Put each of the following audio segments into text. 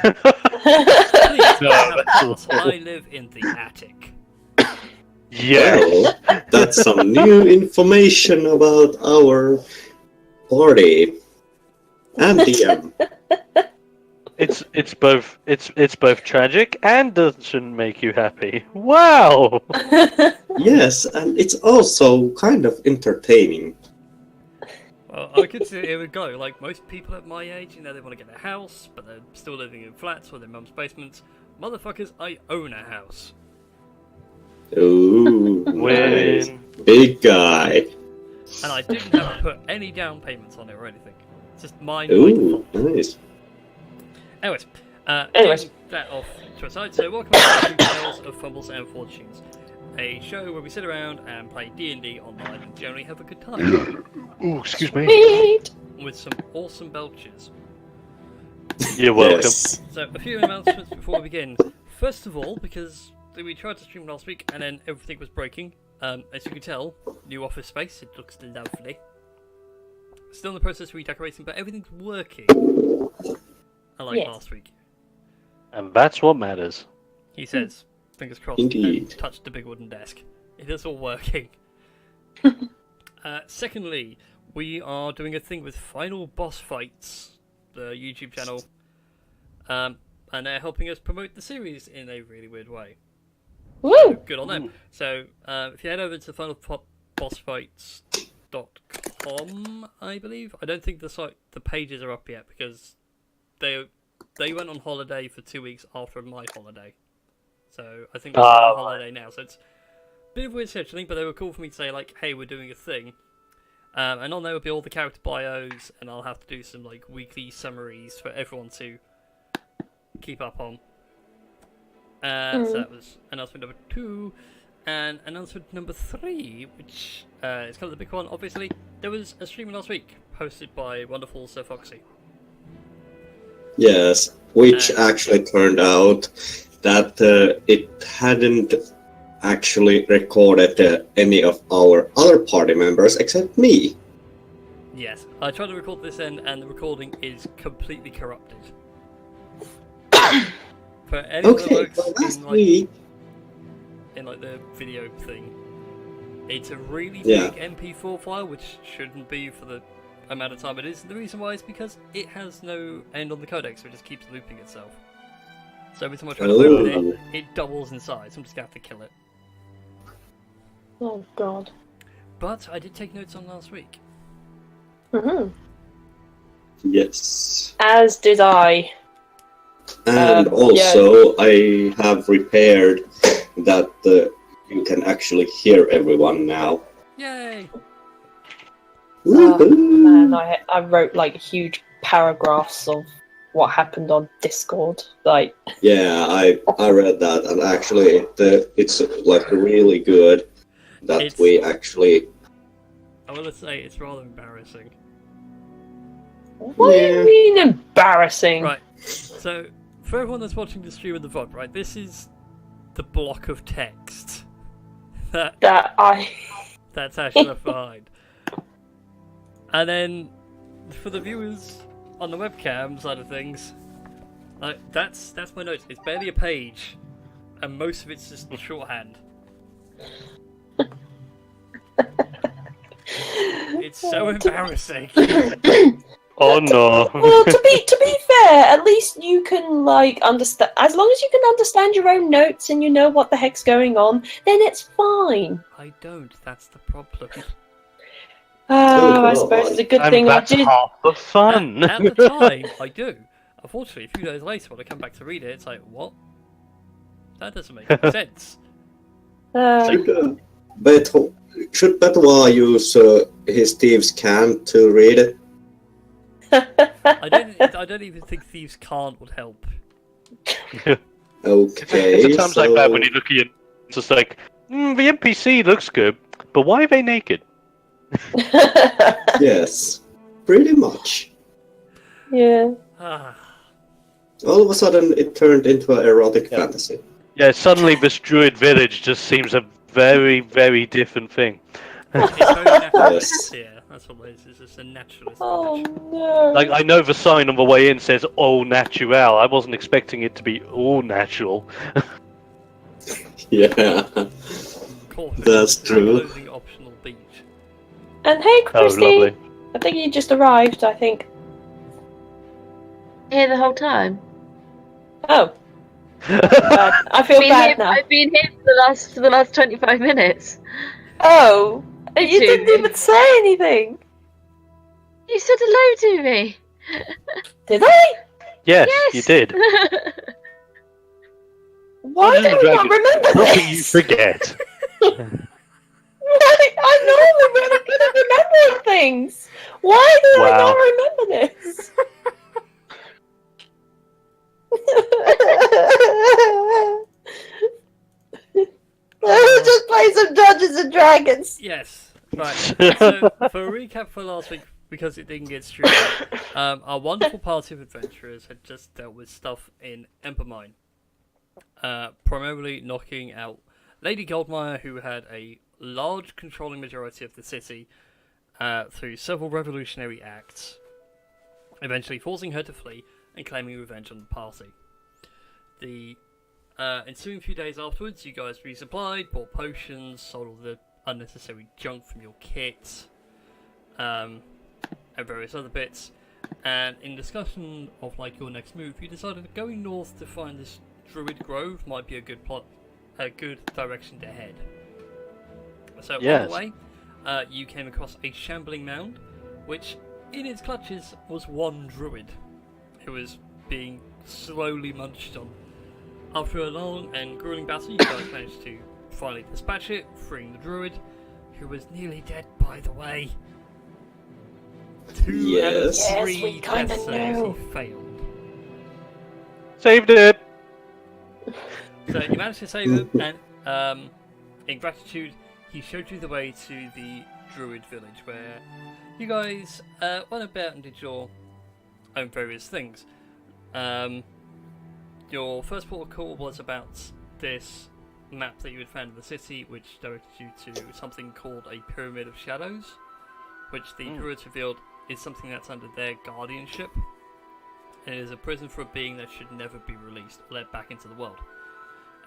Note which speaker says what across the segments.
Speaker 1: Please,
Speaker 2: No,
Speaker 1: I have a
Speaker 2: that's
Speaker 1: house.
Speaker 2: awful.
Speaker 1: I live in the attic.
Speaker 2: Yes.
Speaker 3: Well, that's some new information about our party and DM.
Speaker 2: It's both tragic and doesn't make you happy. Wow.
Speaker 3: Yes, and it's also kind of entertaining.
Speaker 1: Well, I could see it would go. Like most people at my age, you know, they want to get a house, but they're still living in flats or their mum's basements. Motherfuckers, I own a house.
Speaker 3: Ooh, nice.
Speaker 2: Win.
Speaker 3: Big guy.
Speaker 1: And I didn't have to put any down payments on it or anything. It's just mine by
Speaker 3: Ooh,
Speaker 1: default.
Speaker 3: nice.
Speaker 1: Anyways,
Speaker 4: Anyways.
Speaker 1: taking that off to a side, so welcome to Tales of Fumbles and Fortunes, a show where we sit around and play D&D online and generally have a good time,
Speaker 2: Ooh, excuse me.
Speaker 4: Sweet.
Speaker 1: with some awesome belches.
Speaker 2: You're welcome.
Speaker 3: Yes.
Speaker 1: So, a few announcements before we begin. First of all, because we tried to stream last week and then everything was breaking, as you can tell, new office space, it looks lovely. Still in the process of redecorating, but everything's working. Unlike
Speaker 4: Yes.
Speaker 1: last week.
Speaker 2: And that's what matters.
Speaker 1: He says, fingers crossed,
Speaker 3: Indeed.
Speaker 1: and touched the big wooden desk. It is all working. Secondly, we are doing a thing with Final Boss Fights, the YouTube channel, and they're helping us promote the series in a really weird way.
Speaker 4: Woo!
Speaker 1: Good on them. So, if you head over to finalbossfights.com, I believe. I don't think the pages are up yet because they went on holiday for 2 weeks after my holiday. So I think they're on holiday now. So it's a bit of weird scheduling, but they were cool for me to say, like, hey, we're doing a thing. And on there will be all the character bios, and I'll have to do some like weekly summaries for everyone to keep up on. So that was announcement number 2. And announcement number 3, which is kind of the big one, obviously. There was a stream last week, hosted by wonderful Sir Foxy.
Speaker 3: Yes, which actually turned out that it hadn't actually recorded any of our other party members except me.
Speaker 1: Yes, I tried to record this end, and the recording is completely corrupted. For anyone that
Speaker 3: Okay,
Speaker 1: works
Speaker 3: well, that's
Speaker 1: in,
Speaker 3: me.
Speaker 1: in the video thing, it's a really
Speaker 3: Yeah.
Speaker 1: big MP4 file, which shouldn't be for the amount of time it is. The reason why is because it has no end on the codec, so it just keeps looping itself. So every time I try to open it, it doubles in size. I'm just gonna have to kill it.
Speaker 4: Oh god.
Speaker 1: But I did take notes on last week.
Speaker 4: Mm-hmm.
Speaker 3: Yes.
Speaker 4: As did I.
Speaker 3: And also, I have repaired that you can actually hear everyone now.
Speaker 1: Yay!
Speaker 4: And I wrote like huge paragraphs of what happened on Discord. Like,
Speaker 3: Yeah, I read that, and actually, it's like really good that we actually.
Speaker 1: I want to say it's rather embarrassing.
Speaker 4: what do you mean embarrassing?
Speaker 1: Right, so for everyone that's watching the stream of the VOD, right, this is the block of text that's actually left behind. And then for the viewers on the webcam side of things, that's my notes. It's barely a page, and most of it's just shorthand. It's so embarrassing.
Speaker 2: Oh no.
Speaker 4: Well, to be fair, at least you can like understand. As long as you can understand your own notes and you know what the heck's going on, then it's fine.
Speaker 1: I don't. That's the problem.
Speaker 4: Oh, I suppose it's a good thing I
Speaker 2: that's
Speaker 4: did.
Speaker 2: half the fun.
Speaker 1: At the time, I do. Unfortunately, a few days later, when I come back to read it, it's like, what? That doesn't make any sense.
Speaker 3: Should Betois use his thieves' can to read it?
Speaker 1: I don't even think Thieves' Can't would help.
Speaker 3: Okay.
Speaker 2: It's at times
Speaker 3: so...
Speaker 2: like that when you look at it, it's just like, the NPC looks good, but why are they naked?
Speaker 3: Yes, pretty much.
Speaker 4: Yeah.
Speaker 3: All of a sudden, it turned into an erotic fantasy.
Speaker 2: Yeah, suddenly this druid village just seems a very, very different thing.
Speaker 1: It's very natural.
Speaker 3: Yes.
Speaker 1: Yeah, That's all it is. It's just a naturalist.
Speaker 4: Oh
Speaker 1: village.
Speaker 4: no.
Speaker 2: Like, I know the sign on the way in says "All natural." I wasn't expecting it to be all natural.
Speaker 3: Yeah.
Speaker 1: Of course,
Speaker 3: That's
Speaker 1: it's a
Speaker 3: true.
Speaker 1: clothing optional beach.
Speaker 4: And hey,
Speaker 2: Oh,
Speaker 4: Christy.
Speaker 2: lovely.
Speaker 4: I think you just arrived. I think.
Speaker 5: Here the whole time.
Speaker 4: Oh, bad. I feel bad now.
Speaker 5: I've been here for the last 25 minutes.
Speaker 4: Oh, you
Speaker 5: To
Speaker 4: didn't
Speaker 5: me.
Speaker 4: even say anything.
Speaker 5: You said hello to me.
Speaker 4: Did I?
Speaker 2: Yes,
Speaker 5: Yes.
Speaker 2: you did.
Speaker 4: Why do I not remember
Speaker 2: Not that you
Speaker 4: this?
Speaker 2: forget.
Speaker 4: I'm normally really good at remembering things. Why do I
Speaker 2: Wow.
Speaker 4: not remember this? Let's just play some Dungeons and Dragons.
Speaker 1: Yes. Right. So for a recap for last week, because it didn't get streamed, our wonderful party of adventurers had just dealt with stuff in Embermine, primarily knocking out Lady Goldmire, who had a large controlling majority of the city through several revolutionary acts, eventually forcing her to flee and claiming revenge on the party. The ensuing few days afterwards, you guys resupplied, bought potions, sold all the unnecessary junk from your kit, and various other bits. And in discussion of like your next move, you decided that going north to find this Druid Grove might be a good direction to head. So
Speaker 2: Yes.
Speaker 1: on the way, you came across a shambling mound, which in its clutches was one Druid, who was being slowly munched on. After a long and grueling battle, you guys managed to finally dispatch it, freeing the Druid, who was nearly dead, by the way. 2 out of
Speaker 3: Yes.
Speaker 4: Yes,
Speaker 1: 3
Speaker 4: we kinda
Speaker 1: death saves
Speaker 4: knew.
Speaker 1: he failed.
Speaker 2: Saved it.
Speaker 1: So you managed to save him, and in gratitude, he showed you the way to the Druid village, where you guys went about and did your own various things. Your first port of call was about this map that you had found in the city, which directed you to something called a Pyramid of Shadows, which the Druids revealed is something that's under their guardianship, and it is a prison for a being that should never be released or let back into the world.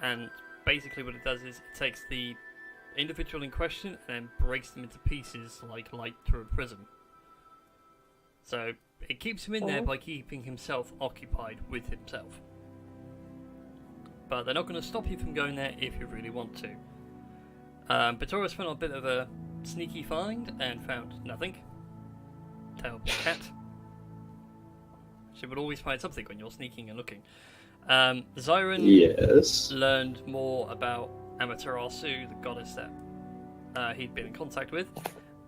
Speaker 1: And basically what it does is it takes the individual in question and then breaks them into pieces like light through a prism. So it keeps him in there by keeping himself occupied with himself. But they're not going to stop you from going there if you really want to. Batoris went on a bit of a sneaky find and found nothing. Terrible cat. She would always find something when you're sneaking and looking. Zyron
Speaker 3: Yes.
Speaker 1: learned more about Amaterasu, the goddess that he'd been in contact with,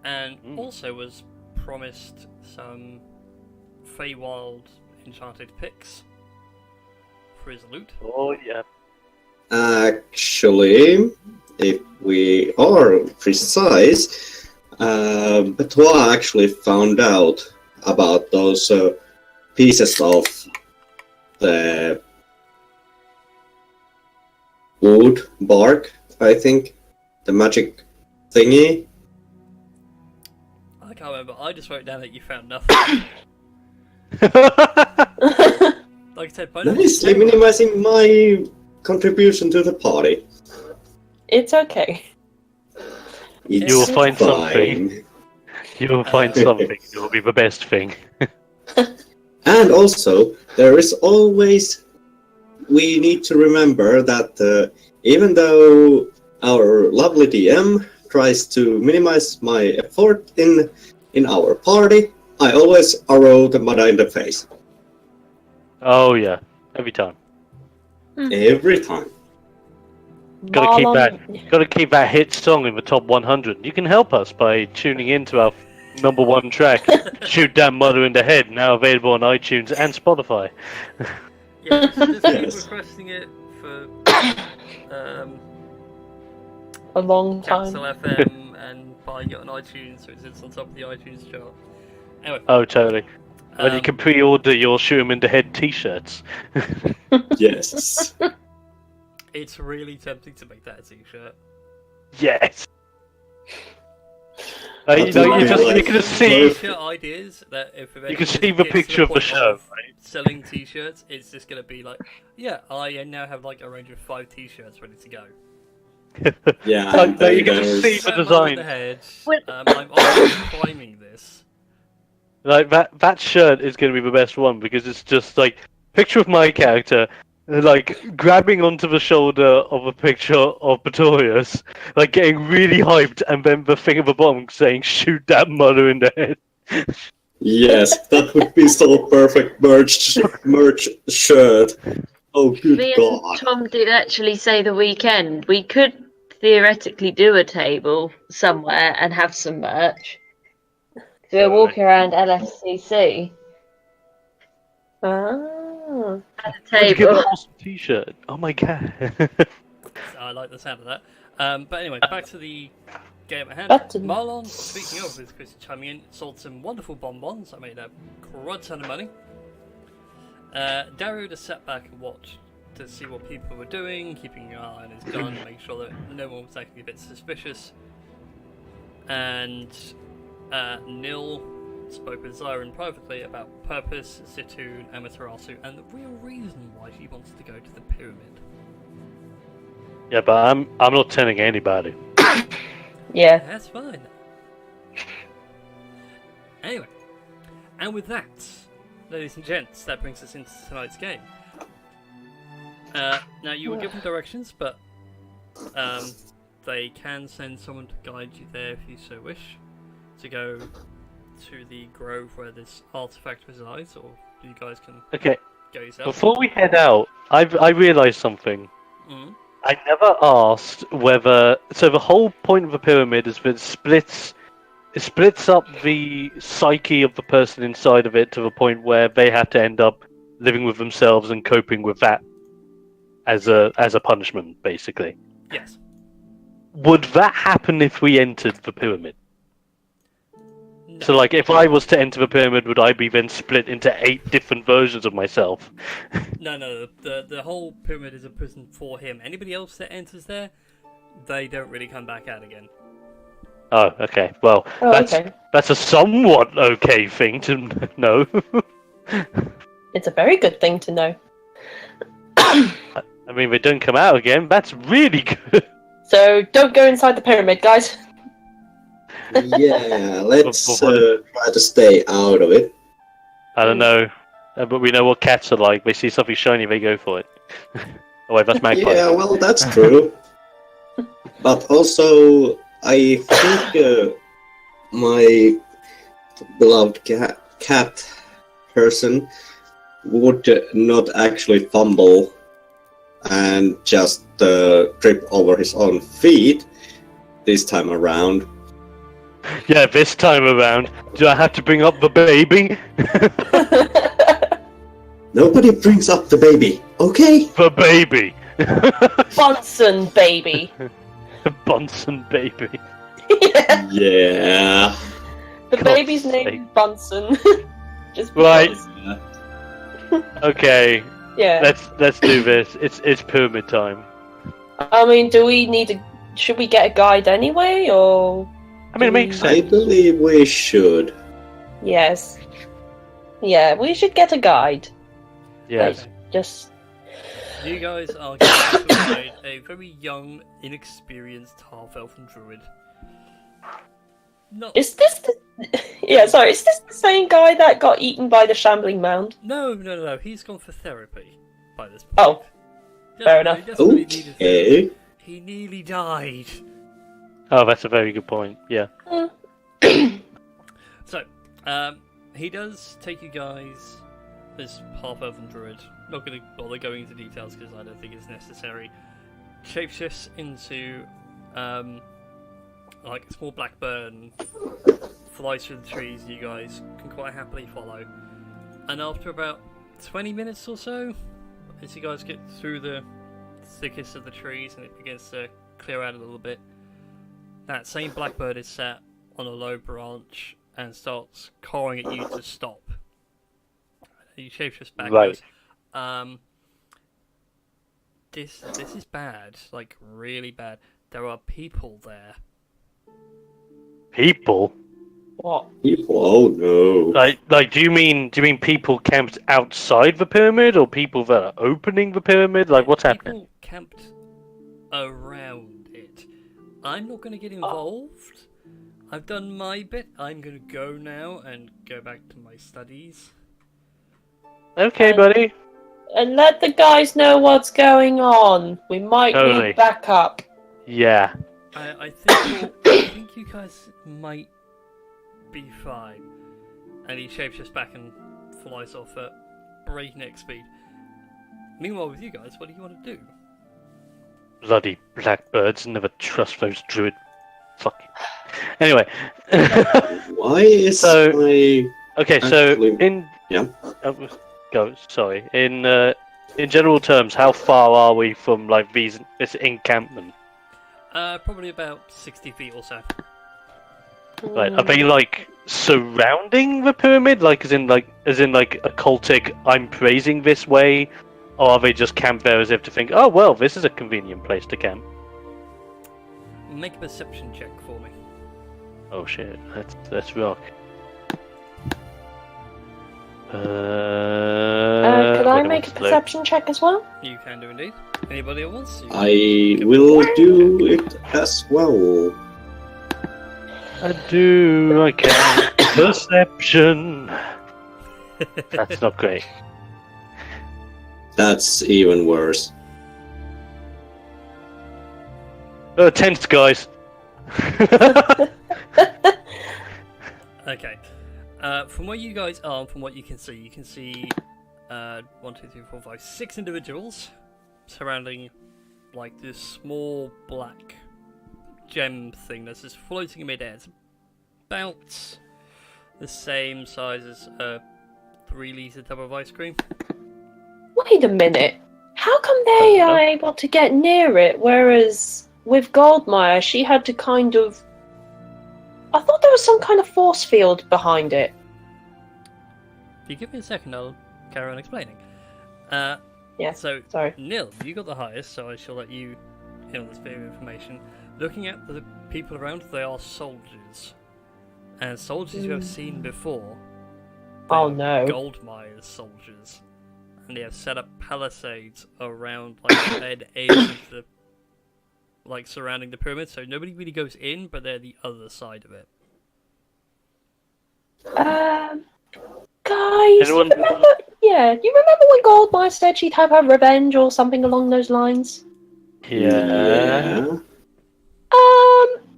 Speaker 1: and also was promised some Feywild enchanted picks for his loot.
Speaker 2: Oh yeah.
Speaker 3: Actually, if we are precise, Batois actually found out about those pieces of the wood, bark, I think, the magic thingy.
Speaker 1: I can't remember. I just wrote down that you found nothing. Like I said,
Speaker 3: Nicely minimizing my contribution to the party.
Speaker 4: It's okay.
Speaker 3: It's
Speaker 2: You will find
Speaker 3: fine.
Speaker 2: something. You will find something. It will be the best thing.
Speaker 3: And also, there is always... We need to remember that even though our lovely DM tries to minimize my effort in our party, I always arrow the mother in the face.
Speaker 2: Oh yeah, every time.
Speaker 3: Every time.
Speaker 2: Gotta keep that hit song in the top 100. You can help us by tuning into our number 1 track, "Shoot That Mother in the Head," now available on iTunes and Spotify.
Speaker 1: Yeah, just keep
Speaker 3: Yes.
Speaker 1: requesting it for
Speaker 4: A long time.
Speaker 1: Capital FM and buying it on iTunes, so it sits on top of the iTunes chart. Anyway,
Speaker 2: Oh, totally. And you
Speaker 1: um,
Speaker 2: can pre-order your "Shoot 'em in the Head" t-shirts.
Speaker 3: Yes.
Speaker 1: it's really tempting to make that a t-shirt.
Speaker 2: Yes.
Speaker 3: That
Speaker 2: you
Speaker 3: would be like
Speaker 2: can just see.
Speaker 1: T-shirt ideas that if
Speaker 2: You can see the picture of the show, right?
Speaker 1: selling T-shirts, it's just gonna be like, yeah, I now have like a range of 5 T-shirts ready to go.
Speaker 3: Yeah,
Speaker 2: Like,
Speaker 3: there
Speaker 2: you can just see the
Speaker 1: Don't mind
Speaker 2: design.
Speaker 1: the head.
Speaker 5: Wait.
Speaker 1: I'm already priming this.
Speaker 2: Like that shirt is going to be the best one because it's just like picture of my character, like grabbing onto the shoulder of a picture of Pretorius, like getting really hyped, and then the thing at the bottom saying "Shoot that mother in the head."
Speaker 3: Yes, that would be so perfect merch shirt. Oh, good
Speaker 5: Me and
Speaker 3: god.
Speaker 5: Tom did actually say the weekend we could theoretically do a table somewhere and have some merch. So we're walking around LFCC
Speaker 4: Ah.
Speaker 5: at a
Speaker 2: Would you give
Speaker 5: table.
Speaker 2: an awesome T-shirt? Oh my god!
Speaker 1: I like the sound of that. But anyway, back to the game at hand.
Speaker 4: Button.
Speaker 1: Marlon, speaking of, with Chris chiming in, sold some wonderful bonbons. I made a crud ton of money. Dario just sat back and watched to see what people were doing, keeping an eye on his gun, make sure that no one was acting a bit suspicious. And Nil spoke with Zyron privately about Purpose, Zitoun, Amaterasu, and the real reason why she wants to go to the pyramid.
Speaker 2: Yeah, but I'm not telling anybody.
Speaker 4: Yeah.
Speaker 1: That's fine. Anyway, and with that, ladies and gents, that brings us into tonight's game. Now, you were given directions, but they can send someone to guide you there if you so wish, to go to the grove where this artifact resides, or you guys can
Speaker 2: Okay,
Speaker 1: go yourself.
Speaker 2: before we head out, I realised something.
Speaker 1: Mhm.
Speaker 2: I never asked whether. So the whole point of the pyramid is that it splits up the psyche of the person inside of it to the point where they have to end up living with themselves and coping with that as a punishment, basically.
Speaker 1: Yes.
Speaker 2: Would that happen if we entered the pyramid?
Speaker 1: No.
Speaker 2: So, like, if I was to enter the pyramid, would I be then split into 8 different versions of myself?
Speaker 1: No. The whole pyramid is a prison for him. Anybody else that enters there, they don't really come back out again.
Speaker 2: Oh, okay. Well,
Speaker 4: Okay.
Speaker 2: that's a somewhat okay thing to know.
Speaker 4: It's a very good thing to know.
Speaker 2: I mean, they don't come out again. That's really good.
Speaker 4: So don't go inside the pyramid, guys.
Speaker 3: Yeah, let's try to stay out of it.
Speaker 2: I don't know, but we know what cats are like. They see something shiny, they go for it. Oh wait, that's magpie.
Speaker 3: Yeah, well, that's true. But also, I think my beloved cat person would not actually fumble and just trip over his own feet this time around.
Speaker 2: Yeah, this time around, do I have to bring up the baby?
Speaker 3: Nobody brings up the baby, okay?
Speaker 2: The baby.
Speaker 4: Bunsen baby.
Speaker 2: Bunsen baby.
Speaker 4: Yeah.
Speaker 3: Yeah.
Speaker 4: The
Speaker 2: God's
Speaker 4: baby's
Speaker 2: sake.
Speaker 4: name is Bunsen. Just
Speaker 2: Right.
Speaker 4: because.
Speaker 2: Okay,
Speaker 4: Yeah.
Speaker 2: let's do this. It's pyramid time.
Speaker 4: I mean, do we need a? Should we get a guide anyway, or?
Speaker 2: I mean, it makes
Speaker 3: I
Speaker 2: sense.
Speaker 3: believe we should.
Speaker 4: Yes. Yeah, we should get a guide.
Speaker 2: Yes.
Speaker 4: Just.
Speaker 1: You guys are going to find a very young, inexperienced half-elf druid. Not.
Speaker 4: Is this the? Yeah, sorry. Is this the same guy that got eaten by the shambling mound?
Speaker 1: No. He's gone for therapy by this point.
Speaker 4: Oh,
Speaker 1: Just-
Speaker 4: fair enough.
Speaker 1: he desperately needed therapy.
Speaker 3: Okay.
Speaker 1: He nearly died.
Speaker 2: Oh, that's a very good point. Yeah.
Speaker 1: So, he does take you guys, this half-elven druid, not going to bother going into details because I don't think it's necessary, shapeshifts into, like a small black bird and flies through the trees you guys can quite happily follow. And after about 20 minutes or so, as you guys get through the thickest of the trees and it begins to clear out a little bit, that same blackbird is sat on a low branch and starts calling at you to stop. You shapeshift back.
Speaker 2: Right.
Speaker 1: Goes, this is bad, like really bad. There are people there.
Speaker 2: People?
Speaker 4: What?
Speaker 3: People, oh no.
Speaker 2: Like, do you mean people camped outside the pyramid, or people that are opening the pyramid? Like, what's happening?
Speaker 1: People camped around it. I'm not going to get involved. I've done my bit. I'm going to go now and go back to my studies.
Speaker 2: Okay, buddy.
Speaker 4: And let the guys know what's going on. We might
Speaker 2: Totally.
Speaker 4: need backup.
Speaker 2: Yeah.
Speaker 1: I think you guys might be fine. And he shapeshifts back and flies off at breakneck speed. Meanwhile, with you guys, what do you want to do?
Speaker 2: Bloody blackbirds! Never trust those druid. Fuck. Anyway.
Speaker 3: Why is
Speaker 2: So-
Speaker 3: my...
Speaker 2: Okay, so
Speaker 3: Actually-
Speaker 2: in
Speaker 3: Yeah.
Speaker 2: go. Sorry. In general terms, how far are we from like this encampment?
Speaker 1: Probably about 60 feet or so.
Speaker 2: Right, are they like surrounding the pyramid, like as in like a cultic I'm praising this way, or are they just camped there as if to think, oh well, this is a convenient place to camp?
Speaker 1: Make a perception check for me.
Speaker 2: Oh shit, let's rock.
Speaker 4: Could I make a perception check as well?
Speaker 1: You can do indeed. Anybody else?
Speaker 3: I will do it as well.
Speaker 2: I can. Perception. That's not great.
Speaker 3: That's even worse.
Speaker 2: Tense, guys.
Speaker 1: Okay. From where you guys are, from what you can see 1, 2, 3, 4, 5, 6 individuals surrounding like this small black gem thing that's just floating in midair. It's about the same size as a 3-litre tub of ice cream.
Speaker 4: Wait a minute. How come they are able to get near it, whereas with Goldmire, she had to kind of... I thought there was some kind of force field behind it.
Speaker 1: If you give me a second, I'll carry on explaining.
Speaker 4: Yeah,
Speaker 1: So,
Speaker 4: sorry.
Speaker 1: Nil, you got the highest, so I shall let you in on this bit of information. Looking at the people around, they are soldiers. And soldiers you have seen before. They
Speaker 4: Oh
Speaker 1: are
Speaker 4: no.
Speaker 1: Goldmire's soldiers. And they have set up palisades around like the head edge of the like surrounding the pyramid, so nobody really goes in, but they're the other side of it.
Speaker 4: Guys,
Speaker 2: Anyone-
Speaker 4: you remember? Yeah, you remember when Goldmire said she'd have her revenge or something along those lines?
Speaker 2: Yeah.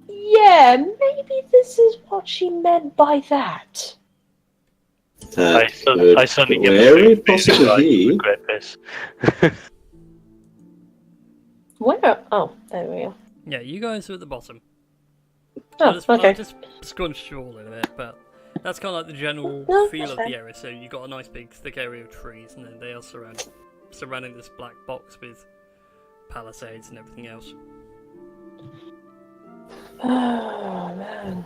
Speaker 4: Yeah, maybe this is what she meant by that.
Speaker 3: That
Speaker 2: I suddenly get
Speaker 3: very
Speaker 2: the
Speaker 3: possibly
Speaker 2: I
Speaker 3: be.
Speaker 2: regret this.
Speaker 4: Where? Oh, there we are.
Speaker 1: Yeah, you guys are at the bottom.
Speaker 4: Oh,
Speaker 1: I'll
Speaker 4: okay.
Speaker 1: just scrunch you all in a bit, but that's kind of like the general
Speaker 4: No,
Speaker 1: feel
Speaker 4: that's
Speaker 1: of
Speaker 4: fair.
Speaker 1: the area. So you've got a nice big thick area of trees, and then they are surrounding this black box with palisades and everything else.
Speaker 4: Oh, man.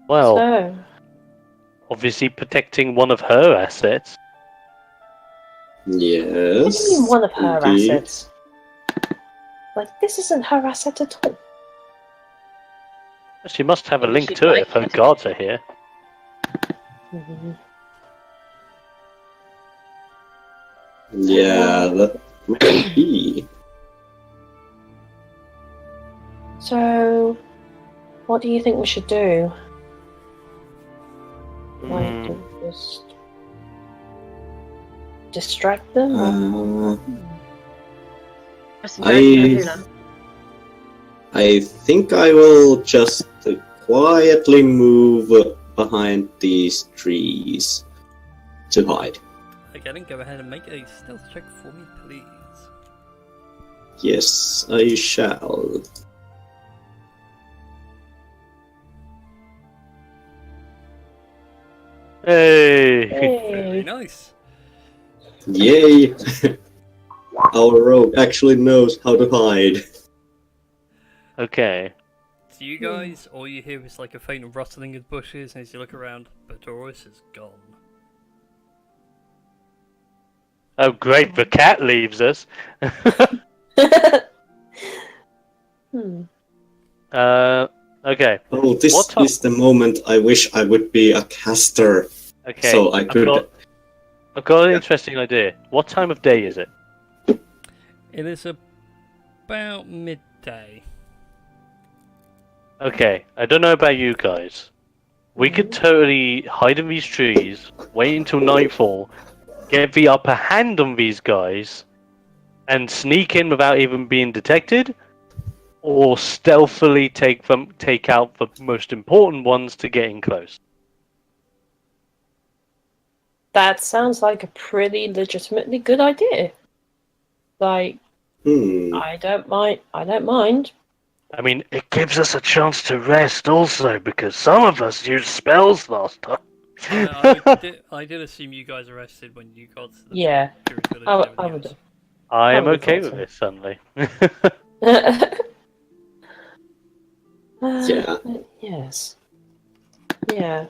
Speaker 2: Well,
Speaker 4: So,
Speaker 2: obviously protecting one of her assets.
Speaker 3: Yes.
Speaker 4: what do you mean one of her
Speaker 3: indeed.
Speaker 4: assets? Like, this isn't her asset at all.
Speaker 2: She must have a link
Speaker 5: She'd
Speaker 2: to it
Speaker 5: like
Speaker 2: if her
Speaker 5: it.
Speaker 2: guards are here.
Speaker 3: Yeah, that might be.
Speaker 4: So, what do you think we should do? Like,
Speaker 2: Mm,
Speaker 4: just distract them? or-
Speaker 5: Press and drag to do that.
Speaker 3: I think I will just quietly move behind these trees to hide.
Speaker 1: Okay, then go ahead and make a stealth check for me, please.
Speaker 3: Yes, I shall.
Speaker 2: Hey!
Speaker 1: Very
Speaker 4: Hey.
Speaker 1: nice.
Speaker 3: Yay! Our rogue actually knows how to hide.
Speaker 2: Okay.
Speaker 1: So you guys, all you hear is like a faint rustling of bushes, and as you look around, Doris is gone.
Speaker 2: Oh great, the cat leaves us. Okay.
Speaker 3: Oh, this
Speaker 2: What
Speaker 3: is the moment I wish I would be a caster,
Speaker 2: Okay.
Speaker 3: so I could.
Speaker 2: I've got an interesting idea. What time of day is it?
Speaker 1: It is about midday.
Speaker 2: Okay, I don't know about you guys. We could totally hide in these trees, wait until nightfall, get the upper hand on these guys, and sneak in without even being detected, or stealthily take out the most important ones to get in close.
Speaker 4: That sounds like a pretty legitimately good idea. Like, I don't mind.
Speaker 2: I mean, it gives us a chance to rest also, because some of us used spells last time.
Speaker 1: I did assume you guys arrested when you got to the
Speaker 4: Yeah,
Speaker 1: Druid village
Speaker 4: I
Speaker 1: and everything
Speaker 4: would.
Speaker 1: else.
Speaker 2: I am
Speaker 4: would've
Speaker 2: okay
Speaker 4: thought
Speaker 2: with
Speaker 4: so.
Speaker 2: this, suddenly.
Speaker 3: Yeah.
Speaker 4: Yes. Yeah.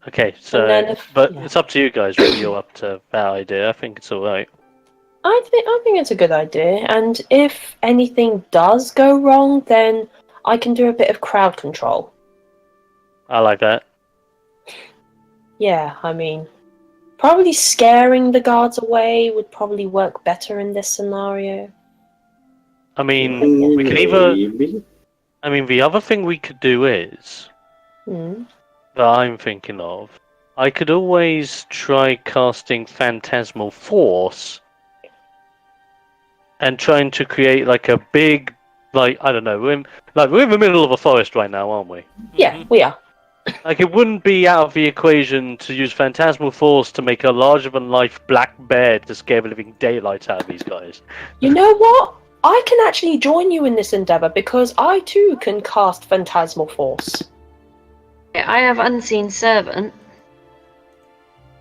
Speaker 2: Okay,
Speaker 4: And
Speaker 2: so
Speaker 4: then
Speaker 2: it's up to you guys whether you're up to that idea. I think it's alright.
Speaker 4: I think it's a good idea, and if anything does go wrong, then I can do a bit of crowd control.
Speaker 2: I like that.
Speaker 4: Yeah, I mean, probably scaring the guards away would probably work better in this scenario.
Speaker 2: I mean, we can either.
Speaker 3: Maybe.
Speaker 2: I mean, the other thing we could do is that I'm thinking of. I could always try casting Phantasmal Force and trying to create like a big, like I don't know, we're in the middle of a forest right now, aren't we?
Speaker 4: Yeah, we are.
Speaker 2: Like it wouldn't be out of the equation to use Phantasmal Force to make a larger-than-life black bear to scare the living daylights out of these guys.
Speaker 4: You know what? I can actually join you in this endeavor because I too can cast Phantasmal Force.
Speaker 5: I have Unseen Servant.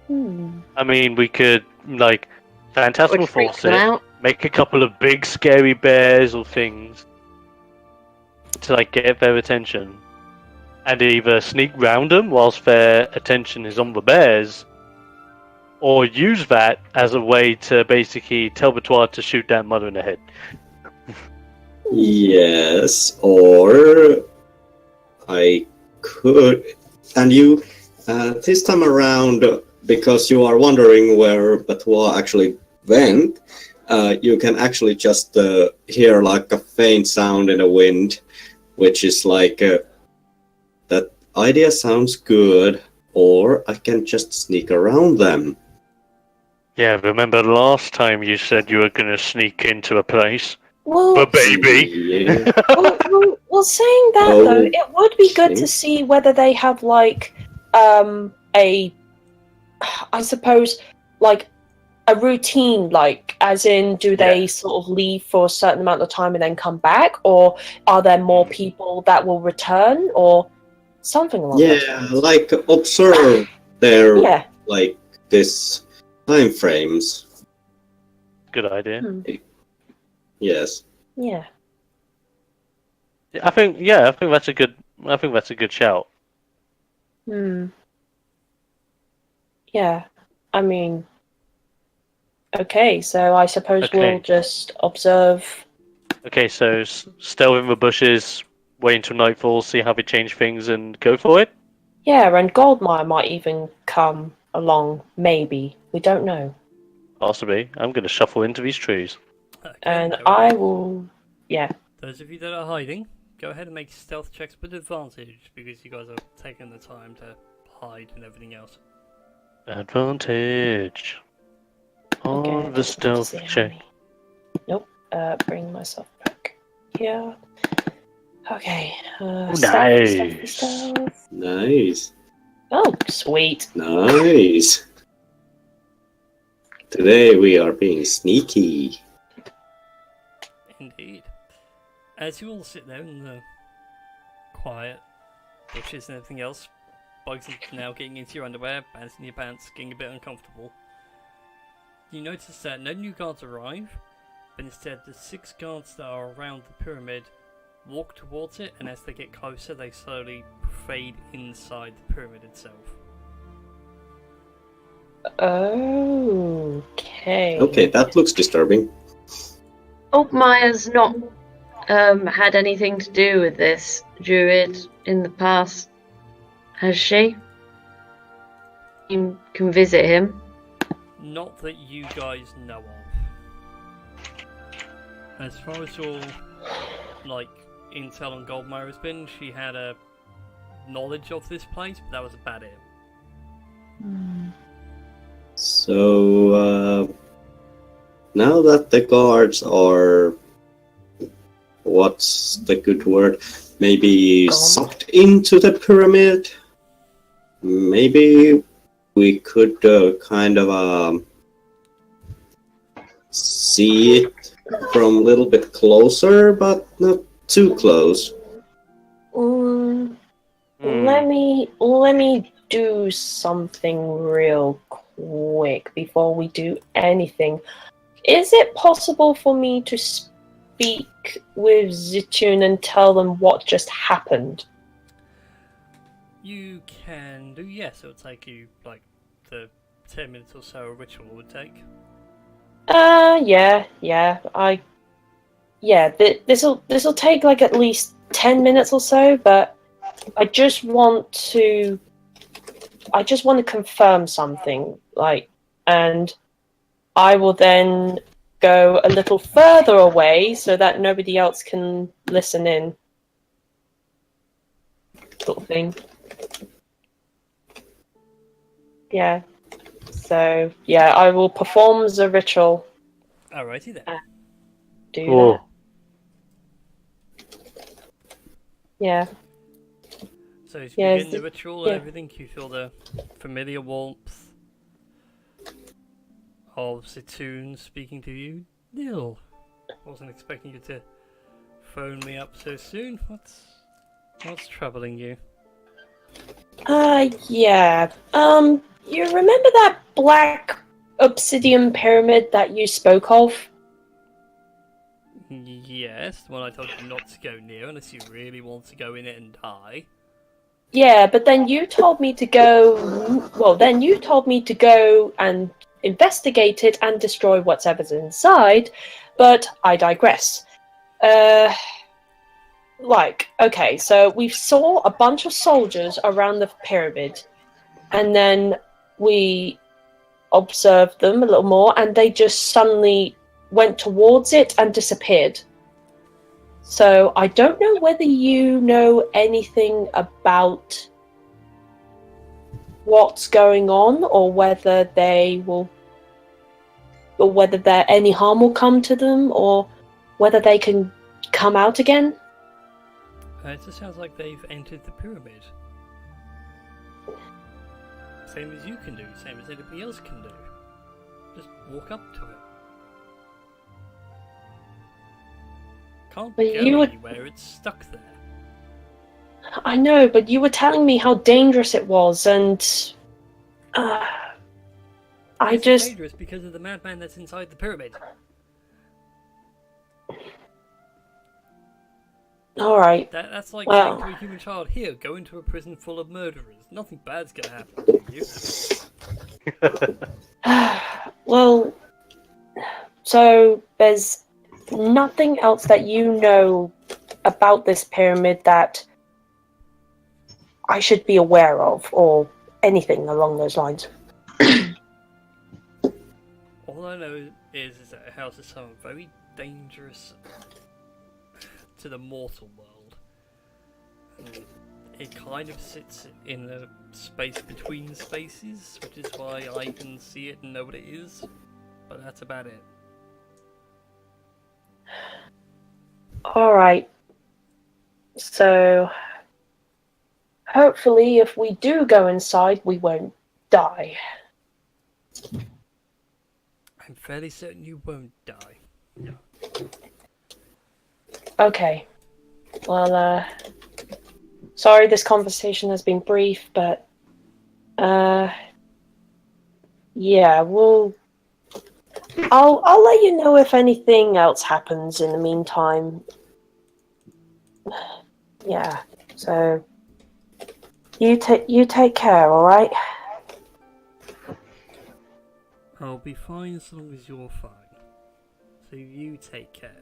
Speaker 2: I mean, we could like Phantasmal
Speaker 5: Would freak
Speaker 2: Force
Speaker 5: them
Speaker 2: it,
Speaker 5: out.
Speaker 2: make a couple of big scary bears or things to like get their attention, and either sneak round them whilst their attention is on the bears, or use that as a way to basically tell the Twat to shoot that mother in the head.
Speaker 3: Yes, or I could. And you, this time around, because you are wondering where Batois actually went, you can actually just hear like a faint sound in the wind, which is like, that idea sounds good, or I can just sneak around them.
Speaker 2: Yeah, remember last time you said you were gonna sneak into a place?
Speaker 4: Well,
Speaker 2: The baby!
Speaker 3: Yeah.
Speaker 4: well, saying that
Speaker 3: Oh,
Speaker 4: though, it would be good
Speaker 3: okay.
Speaker 4: to see whether they have like I suppose like a routine, like as in do they sort of leave for a certain amount of time and then come back, or are there more people that will return, or something along those
Speaker 3: Yeah,
Speaker 4: lines?
Speaker 3: like observe their
Speaker 4: Yeah.
Speaker 3: like this time frames.
Speaker 2: Good idea.
Speaker 3: Yes.
Speaker 4: Yeah.
Speaker 2: I think that's a good shout.
Speaker 4: Yeah. I mean, okay, so I suppose we'll just observe.
Speaker 2: Okay, so stealth in the bushes, wait until nightfall, see how they change things, and go for it.
Speaker 4: Yeah, and Goldmire might even come along, maybe. We don't know.
Speaker 2: Possibly. I'm going to shuffle into these trees.
Speaker 1: Okay,
Speaker 4: And
Speaker 1: go
Speaker 4: I
Speaker 1: ahead.
Speaker 4: will. Yeah.
Speaker 1: Those of you that are hiding, go ahead and make stealth checks with advantage because you guys are taking the time to hide and everything else.
Speaker 2: Advantage on the stealth check.
Speaker 4: Nope. Bring myself back here. Okay.
Speaker 2: Nice.
Speaker 4: Stealth.
Speaker 3: Nice.
Speaker 4: Oh, sweet.
Speaker 3: Nice. Today we are being sneaky.
Speaker 1: Indeed. As you all sit there in the quiet bushes and everything else, bugs are now getting into your underwear, pants in your pants, getting a bit uncomfortable. You notice that no new guards arrive, but instead the 6 guards that are around the pyramid walk towards it, and as they get closer they slowly fade inside the pyramid itself.
Speaker 4: Okay.
Speaker 3: Okay, that looks disturbing.
Speaker 5: Oldmire's not had anything to do with this druid in the past, has she? You can visit him.
Speaker 1: Not that you guys know of. As far as your, like, intel on Goldmire has been, she had a knowledge of this place, but that was about it.
Speaker 3: So, now that the guards are, what's the good word, maybe sucked into the pyramid, maybe we could kind of see it from a little bit closer, but not too close.
Speaker 4: Let me do something real quick before we do anything. Is it possible for me to speak with Zitun and tell them what just happened?
Speaker 1: You can do, yes, it would take you, like, the 10 minutes or so a ritual would take. This'll take like at least 10 minutes or so, but I just want to confirm something, like, and I will then go a little further away so that nobody else can listen in, sort of thing. Yeah. So, yeah, I will perform the ritual. Alrighty then.
Speaker 4: Do that. Yeah.
Speaker 1: So as you begin the ritual and everything, you feel the familiar warmth of Zitun speaking to you. Nil, wasn't expecting you to phone me up so soon. What's troubling you?
Speaker 4: Yeah. You remember that black obsidian pyramid that you spoke of?
Speaker 1: Yes, the one I told you not to go near unless you really want to go in it and die.
Speaker 4: Yeah, but then you told me to go... Well, then you told me to go and investigate it and destroy whatever's inside, but I digress. Okay, so we saw a bunch of soldiers around the pyramid, and then we observed them a little more, and they just suddenly went towards it and disappeared. So I don't know whether you know anything about what's going on, or whether any harm will come to them, or whether they can come out again.
Speaker 1: It just sounds like they've entered the pyramid. Same as you can do, same as anybody else can do. Just walk up to it. Can't go anywhere, it's stuck there.
Speaker 4: I know, but you were telling me how dangerous it was, and
Speaker 1: It's dangerous because of the madman that's inside the pyramid.
Speaker 4: Alright.
Speaker 1: That's like saying to a human child, here, go into a prison full of murderers. Nothing bad's gonna happen to you.
Speaker 4: Well, so there's nothing else that you know about this pyramid that I should be aware of, or anything along those lines?
Speaker 1: All I know is that it houses something very dangerous to the mortal world. And it kind of sits in a space between spaces, which is why I can see it and know what it is. But that's about it.
Speaker 4: Alright. So, hopefully if we do go inside, we won't die.
Speaker 1: I'm fairly certain you won't die. No.
Speaker 4: Okay. Well, sorry this conversation has been brief, but, yeah, I'll let you know if anything else happens in the meantime. Yeah, so you take care, alright?
Speaker 1: I'll be fine as long as you're fine. So you take care.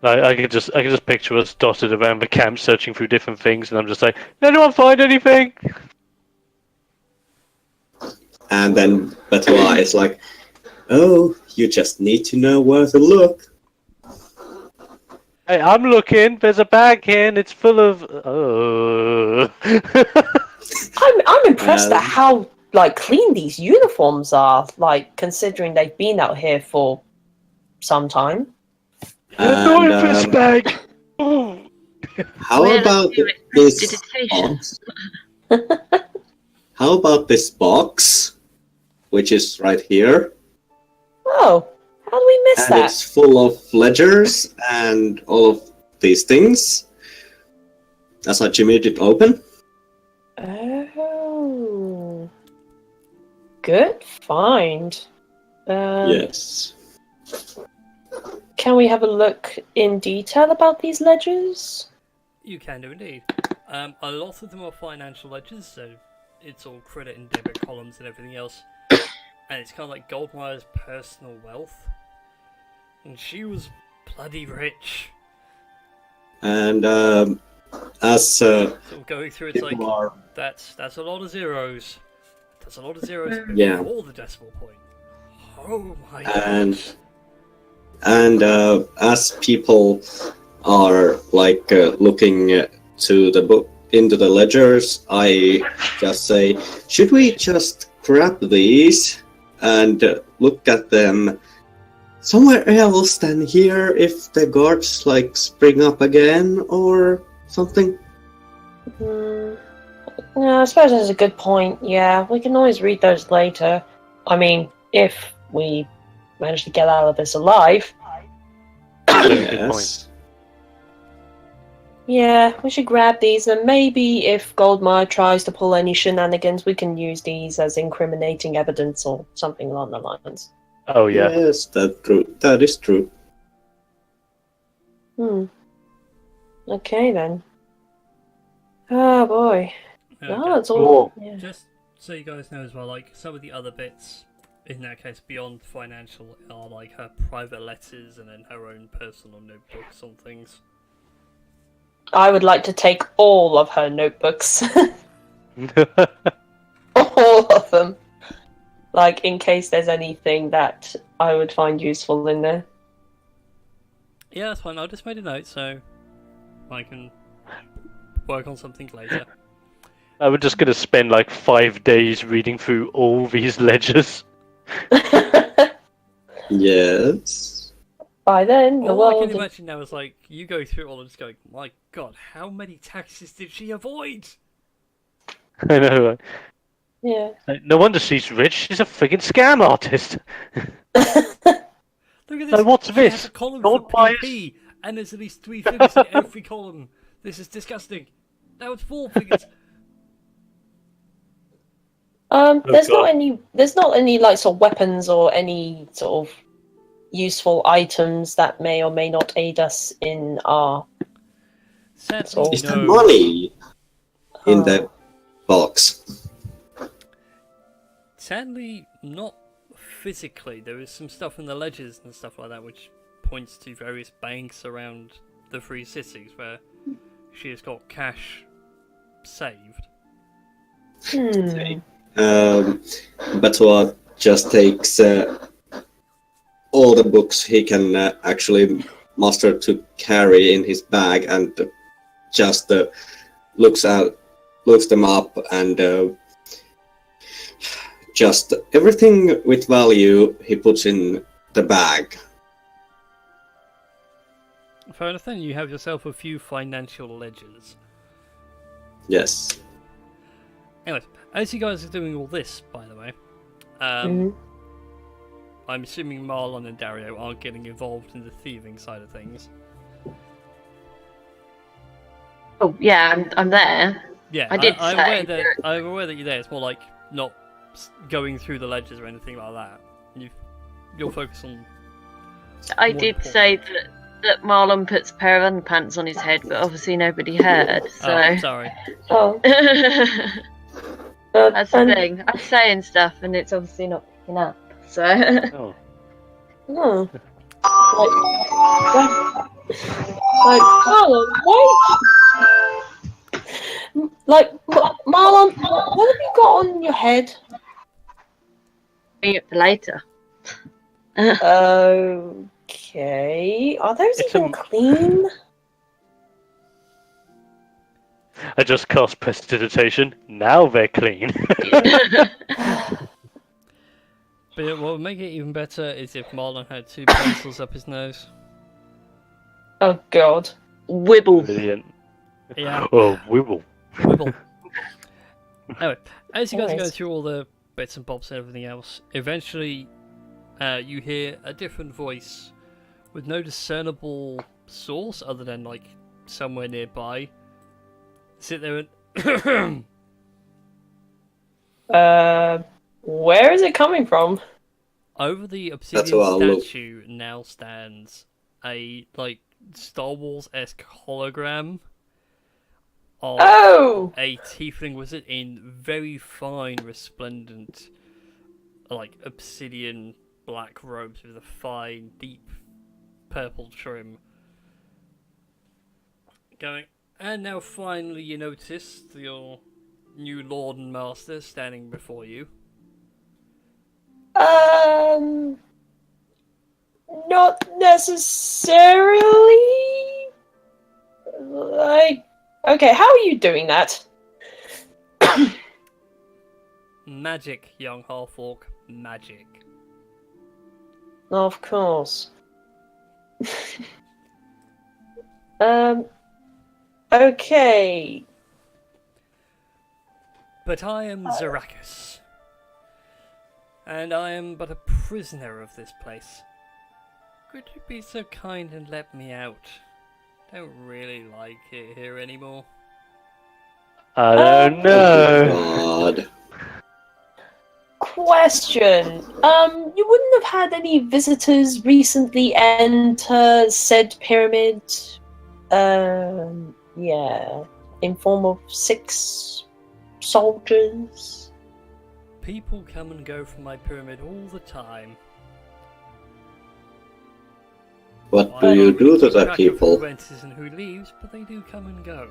Speaker 2: I can just picture us dotted around the camp searching through different things, and I'm just like, anyone find anything?
Speaker 3: And then Betois is like, oh, you just need to know where to look.
Speaker 2: Hey, I'm looking. There's a bag here, and it's full of.
Speaker 4: I'm impressed at how clean these uniforms are. Considering they've been out here for some time.
Speaker 2: This bag.
Speaker 3: How about this box? How about this box, which is right here?
Speaker 4: Oh, how do we miss
Speaker 3: And
Speaker 4: that?
Speaker 3: it's full of ledgers and all of these things. That's how Jimmy did open.
Speaker 4: Oh, good find.
Speaker 3: Yes.
Speaker 4: Can we have a look in detail about these ledgers?
Speaker 1: You can do indeed. A lot of them are financial ledgers, so it's all credit and debit columns and everything else. And it's kind of like Goldmire's personal wealth. And she was bloody rich.
Speaker 3: And as
Speaker 1: So going through, it's like,
Speaker 3: people are,
Speaker 1: that's a lot of zeros. That's a lot of zeros
Speaker 3: Yeah.
Speaker 1: before the decimal point. Oh my
Speaker 3: And-
Speaker 1: gosh.
Speaker 3: and as people are looking to the book into the ledgers, I just say, should we just grab these and look at them somewhere else than here if the guards spring up again or something?
Speaker 4: Yeah, I suppose that's a good point. Yeah, we can always read those later. I mean, if we manage to get out of this alive.
Speaker 3: Yes.
Speaker 4: Yeah, we should grab these, and maybe if Goldmire tries to pull any shenanigans, we can use these as incriminating evidence or something along the lines.
Speaker 2: Oh yeah.
Speaker 3: Yes, that's true. That is true.
Speaker 4: Okay then. Oh boy. Oh, it's all. Yeah.
Speaker 1: Just so you guys know as well, some of the other bits, in that case, beyond financial, are her private letters and then her own personal notebooks on things.
Speaker 4: I would like to take all of her notebooks. All of them. In case there's anything that I would find useful in there.
Speaker 1: Yeah, that's fine. I'll just make a note so I can work on something later.
Speaker 2: I'm just gonna spend 5 days reading through all these ledgers.
Speaker 3: Yes.
Speaker 4: By then, the
Speaker 1: All I
Speaker 4: world.
Speaker 1: can imagine now is you go through it all and just going, my god, how many taxes did she avoid?
Speaker 2: I know. Right?
Speaker 4: Yeah.
Speaker 2: No wonder she's rich. She's a friggin' scam artist.
Speaker 1: Look at this.
Speaker 2: What's
Speaker 1: She
Speaker 2: this?
Speaker 1: has a column
Speaker 2: Gold
Speaker 1: for
Speaker 2: buyers?
Speaker 1: PP, and there's at least 3 figures in every column. This is disgusting. Now it's 4 figures.
Speaker 4: There's
Speaker 2: God.
Speaker 4: not any sort of weapons or any sort of useful items that may or may not aid us in our.
Speaker 1: Sadly,
Speaker 3: Is there
Speaker 1: no.
Speaker 3: money in the box?
Speaker 1: Sadly, not physically. There is some stuff in the ledgers and stuff like that which points to various banks around the 3 cities where she has got cash saved.
Speaker 3: Betois just takes all the books he can actually muster to carry in his bag and just looks them up and just everything with value he puts in the bag.
Speaker 1: Fair enough then, you have yourself a few financial ledgers.
Speaker 3: Yes.
Speaker 1: Anyways, as you guys are doing all this, by the way, I'm assuming Marlon and Dario aren't getting involved in the thieving side of things.
Speaker 5: Oh yeah, I'm there.
Speaker 1: Yeah,
Speaker 5: I did
Speaker 1: I'm
Speaker 5: say
Speaker 1: aware
Speaker 5: that-
Speaker 1: I'm aware that you're there. It's more not going through the ledgers or anything like that. You'll focus on.
Speaker 5: I
Speaker 1: more
Speaker 5: did
Speaker 1: important.
Speaker 5: say that Marlon puts a pair of underpants on his head, but obviously nobody heard. So
Speaker 1: Oh, sorry.
Speaker 4: Oh.
Speaker 5: that's the
Speaker 4: and-
Speaker 5: thing. I'm saying stuff, and it's obviously not picking up. So
Speaker 2: Oh.
Speaker 4: Oh. Like, Marlon, wait. Like, Marlon, what have you got on your head?
Speaker 5: Bring it for later.
Speaker 4: Okay. Are those
Speaker 2: It's
Speaker 4: even clean?
Speaker 2: I just cast prestidigitation. Now they're clean.
Speaker 1: But what would make it even better is if Marlon had 2 pencils up his nose.
Speaker 4: Oh god.
Speaker 5: Wibble.
Speaker 2: Brilliant.
Speaker 1: Yeah.
Speaker 2: Oh, wibble.
Speaker 1: Wibble. Anyway, as you guys go
Speaker 4: Nice.
Speaker 1: through all the bits and bobs and everything else, eventually you hear a different voice with no discernible source other than like somewhere nearby. Sit there and
Speaker 4: Where is it coming from?
Speaker 1: over the
Speaker 3: That's
Speaker 1: obsidian
Speaker 3: what I'll look.
Speaker 1: statue now stands a like Star Wars-esque hologram of
Speaker 4: Oh!
Speaker 1: a tiefling wizard in very fine, resplendent, like obsidian black robes with a fine, deep purple trim. Going, and now finally you notice your new lord and master standing before you.
Speaker 4: Not necessarily. Like, okay, how are you doing that?
Speaker 1: Magic, young half-orc, magic.
Speaker 4: Of course. Okay.
Speaker 1: But I am Zarakis, and I am but a prisoner of this place. Could you be so kind and let me out? Don't really like it here anymore.
Speaker 2: I don't know.
Speaker 3: God.
Speaker 4: Question. You wouldn't have had any visitors recently enter said pyramid? Yeah. In form of 6 soldiers?
Speaker 1: People come and go from my pyramid all the time.
Speaker 3: What
Speaker 1: I
Speaker 3: do you
Speaker 1: don't
Speaker 3: do
Speaker 1: really
Speaker 3: to
Speaker 1: keep
Speaker 3: the
Speaker 1: track of
Speaker 3: people?
Speaker 1: who enters and who leaves, but they do come and go.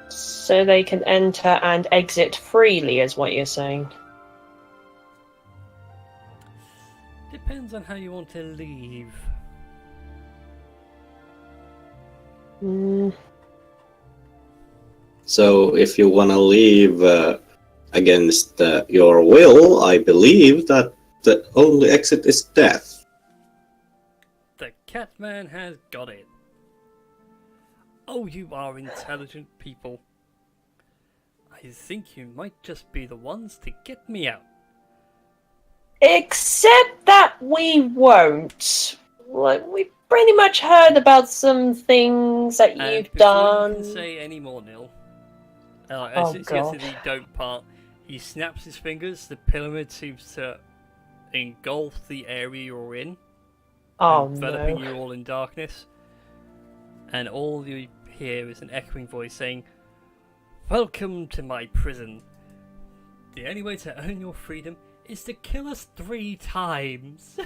Speaker 4: So they can enter and exit freely, is what you're saying?
Speaker 1: Depends on how you want to leave.
Speaker 4: Hmm.
Speaker 3: So if you want to leave against your will, I believe that the only exit is death.
Speaker 1: The Catman has got it. Oh, you are intelligent people. I think you might just be the ones to get me out.
Speaker 4: Except that we won't. Like, we pretty much heard about some things that
Speaker 1: And
Speaker 4: you've
Speaker 1: before
Speaker 4: done.
Speaker 1: you can say any more, Nil,
Speaker 4: Oh,
Speaker 1: as it gets to
Speaker 4: God.
Speaker 1: the dope part, he snaps his fingers, the pyramid seems to engulf the area you're in,
Speaker 4: Oh,
Speaker 1: enveloping
Speaker 4: no.
Speaker 1: you all in darkness, and all you hear is an echoing voice saying, "Welcome to my prison. The only way to earn your freedom is to kill us 3 times."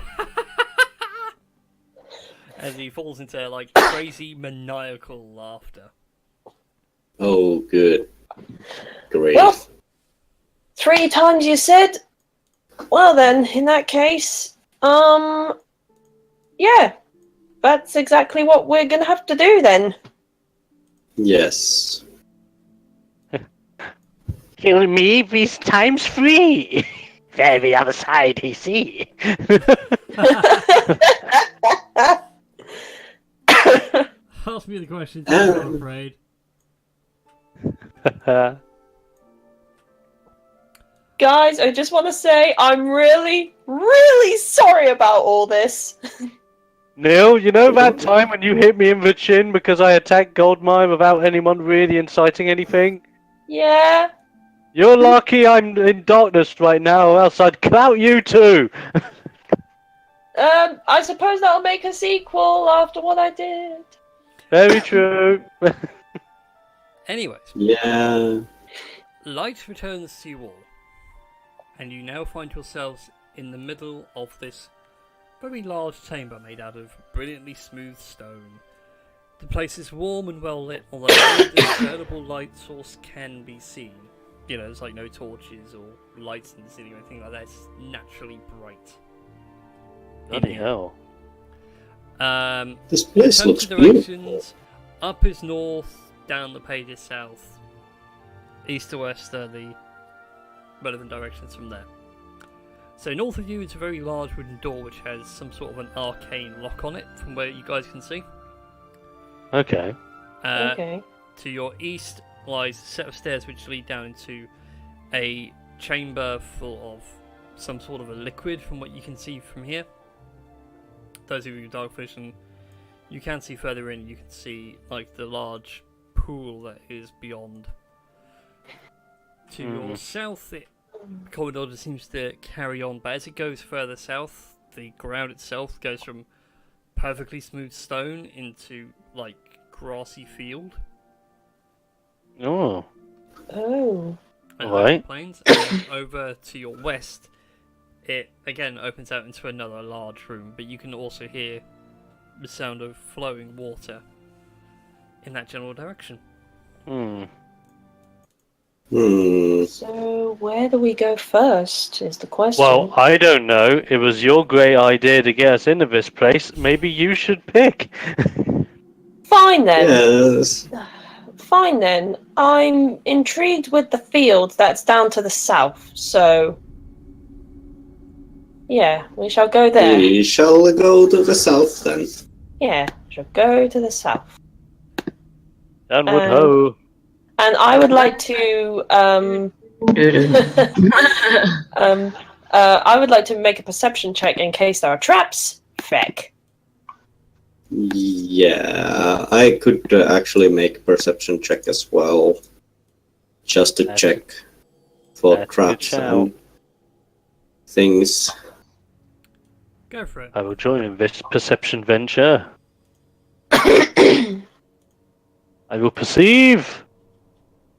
Speaker 1: As he falls into like crazy maniacal laughter.
Speaker 3: Oh, good. Great.
Speaker 4: Well, 3 times you said? Well then, in that case, yeah. That's exactly what we're gonna have to do then.
Speaker 3: Yes.
Speaker 2: Kill me this times 3. There the other side, he see.
Speaker 1: Ask me the questions,
Speaker 3: I'm
Speaker 1: afraid.
Speaker 4: Guys, I just want to say I'm really, really sorry about all this.
Speaker 2: Neil, you know that time when you hit me in the chin because I attacked Goldmine without anyone really inciting anything?
Speaker 4: Yeah.
Speaker 2: You're lucky I'm in darkness right now, or else I'd clout you too!
Speaker 4: I suppose that'll make a sequel after what I did.
Speaker 2: Very true.
Speaker 1: Anyways,
Speaker 3: Yeah.
Speaker 1: light returns to you all, and you now find yourselves in the middle of this very large chamber made out of brilliantly smooth stone. The place is warm and well lit, although no discernible light source can be seen. You know, there's like no torches or lights in the ceiling or anything like that. It's naturally bright.
Speaker 2: Bloody hell.
Speaker 3: This place
Speaker 1: in terms
Speaker 3: looks
Speaker 1: of
Speaker 3: beautiful.
Speaker 1: directions, up is north, down the page is south, east to west are the relevant directions from there. So north of you is a very large wooden door which has some sort of an arcane lock on it from where you guys can see.
Speaker 2: Okay.
Speaker 4: Okay.
Speaker 1: To your east lies a set of stairs which lead down into a chamber full of some sort of a liquid from what you can see from here. Those of you with dark vision, you can see further in, you can see like the large pool that is beyond. To your south, the corridor just seems to carry on, but as it goes further south, the ground itself goes from perfectly smooth stone into like grassy field.
Speaker 2: Oh.
Speaker 4: Oh.
Speaker 1: And
Speaker 2: Right.
Speaker 1: open plains, and then over to your west, it again opens out into another large room, but you can also hear the sound of flowing water in that general direction.
Speaker 2: Hmm.
Speaker 4: So where do we go first? Is the question.
Speaker 2: Well, I don't know. It was your great idea to get us into this place. Maybe you should pick.
Speaker 4: Fine then.
Speaker 3: Yes.
Speaker 4: Fine then. I'm intrigued with the field that's down to the south. So yeah, we shall go there.
Speaker 3: We shall go to the south then.
Speaker 4: Yeah, we shall go to the south.
Speaker 2: Downward ho.
Speaker 4: And I would like to I would like to make a perception check in case there are traps. Feck.
Speaker 3: Yeah, I could actually make a perception check as well. Just to check for
Speaker 2: that's a good
Speaker 3: traps
Speaker 2: shout.
Speaker 3: and things.
Speaker 1: Go for it.
Speaker 2: I will join in this perception venture. I will perceive.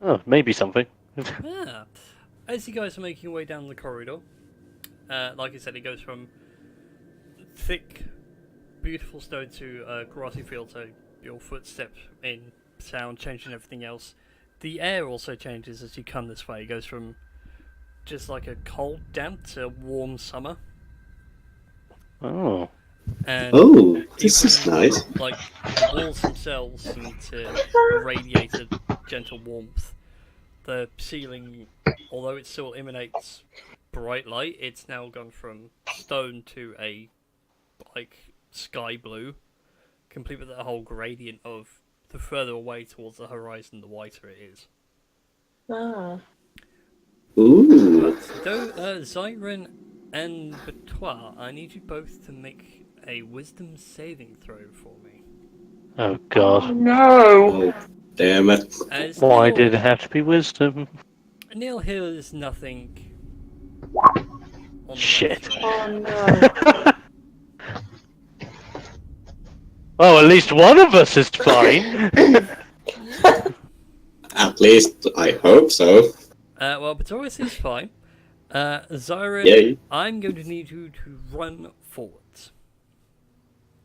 Speaker 2: Oh, maybe something.
Speaker 1: Yeah. As you guys are making your way down the corridor, like I said, it goes from thick, beautiful stone to grassy field, so your footsteps in sound changing everything else. The air also changes as you come this way. It goes from just like a cold, damp to warm summer.
Speaker 2: Oh.
Speaker 1: And
Speaker 3: Oh, this is
Speaker 1: even,
Speaker 3: nice.
Speaker 1: Like, the walls themselves seem to radiate a gentle warmth. The ceiling, although it still emanates bright light, it's now gone from stone to a like sky blue, complete with the whole gradient of the further away towards the horizon, the whiter it is.
Speaker 4: Ah.
Speaker 3: Ooh.
Speaker 1: Though Zyron and Batois, I need you both to make a wisdom saving throw for me.
Speaker 2: Oh god.
Speaker 4: No.
Speaker 3: Oh, damn it.
Speaker 1: As
Speaker 2: Why
Speaker 1: Neil,
Speaker 2: did it have to be wisdom?
Speaker 1: Neil hears nothing. On the
Speaker 2: Shit.
Speaker 1: map.
Speaker 4: Oh no.
Speaker 2: Oh, at least one of us is fine.
Speaker 3: At least I hope so.
Speaker 1: Well, Batoris is fine. Zyron,
Speaker 3: Yay.
Speaker 1: I'm going to need you to run forwards.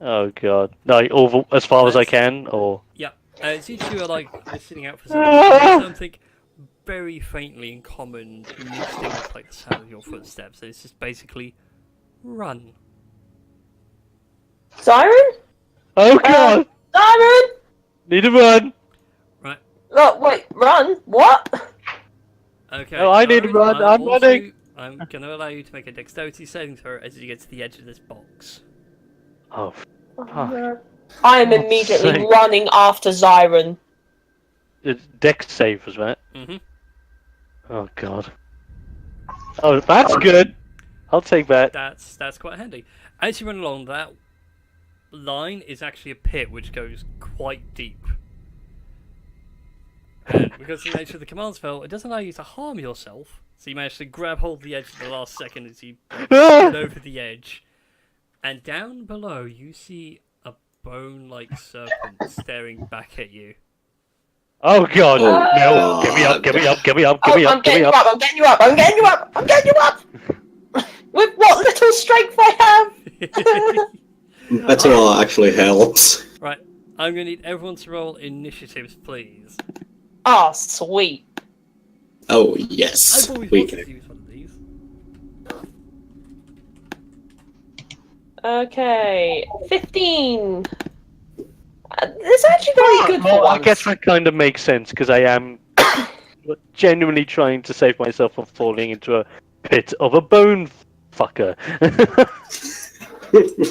Speaker 2: Oh god. No, as far as I can, or...
Speaker 1: Yeah, as you two are like sitting out for something very faintly in common mixed in with like the sound of your footsteps. It's just basically run.
Speaker 4: Siren?
Speaker 2: Oh god!
Speaker 4: Siren?
Speaker 2: Need to run!
Speaker 1: Right.
Speaker 4: Oh, wait, run? What?
Speaker 1: Okay.
Speaker 2: No, I need to
Speaker 1: Zyron,
Speaker 2: run, I'm running.
Speaker 1: I'm going to allow you to make a dexterity saving throw as you get to the edge of this box.
Speaker 2: Oh, fuck.
Speaker 4: I am
Speaker 2: God's
Speaker 4: immediately
Speaker 2: sake.
Speaker 4: running after Zyron.
Speaker 2: It's dex save, was that?
Speaker 1: Mm-hmm.
Speaker 2: Oh god. Oh, that's good! I'll take that.
Speaker 1: That's quite handy. As you run along, that line is actually a pit which goes quite deep. And because of the nature of the command spell, it doesn't allow you to harm yourself, so you manage to grab hold of the edge at the last second as you run over the edge. And down below, you see a bone-like serpent staring back at you.
Speaker 2: Oh god!
Speaker 3: Oh,
Speaker 2: No!
Speaker 3: God.
Speaker 2: Get me up, get me up, get me up,
Speaker 4: Oh,
Speaker 2: get me
Speaker 4: I'm
Speaker 2: up, get
Speaker 4: getting
Speaker 2: me
Speaker 4: you
Speaker 2: up!
Speaker 4: up, I'm getting you up, I'm getting you up, I'm getting you up! With what
Speaker 3: Better actually helps.
Speaker 1: Right, I'm going to need everyone to roll initiatives, please.
Speaker 4: Ah, sweet.
Speaker 3: Oh, yes.
Speaker 1: I've always
Speaker 3: We
Speaker 1: wanted
Speaker 3: can.
Speaker 1: to use one of these.
Speaker 4: Okay, 15. There's actually very good for
Speaker 2: Well, I
Speaker 4: once.
Speaker 2: guess that kind of makes sense because I am genuinely trying to save myself from falling into a pit of a bone fucker.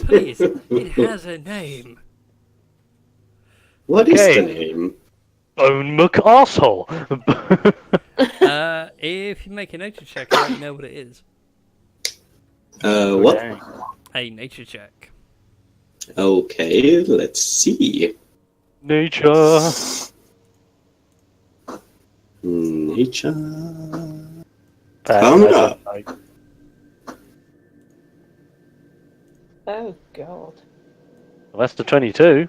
Speaker 1: Please, it has a name.
Speaker 3: What is
Speaker 2: Okay.
Speaker 3: the name?
Speaker 2: Bone muck arsehole.
Speaker 1: If you make a nature check, I'll let you know what it is.
Speaker 3: What?
Speaker 2: Dang.
Speaker 1: A nature check.
Speaker 3: Okay, let's see.
Speaker 2: Nature.
Speaker 3: Nature.
Speaker 2: Bad,
Speaker 3: Found
Speaker 2: I
Speaker 3: it.
Speaker 2: don't like.
Speaker 4: Oh, God.
Speaker 2: Well, that's the 22.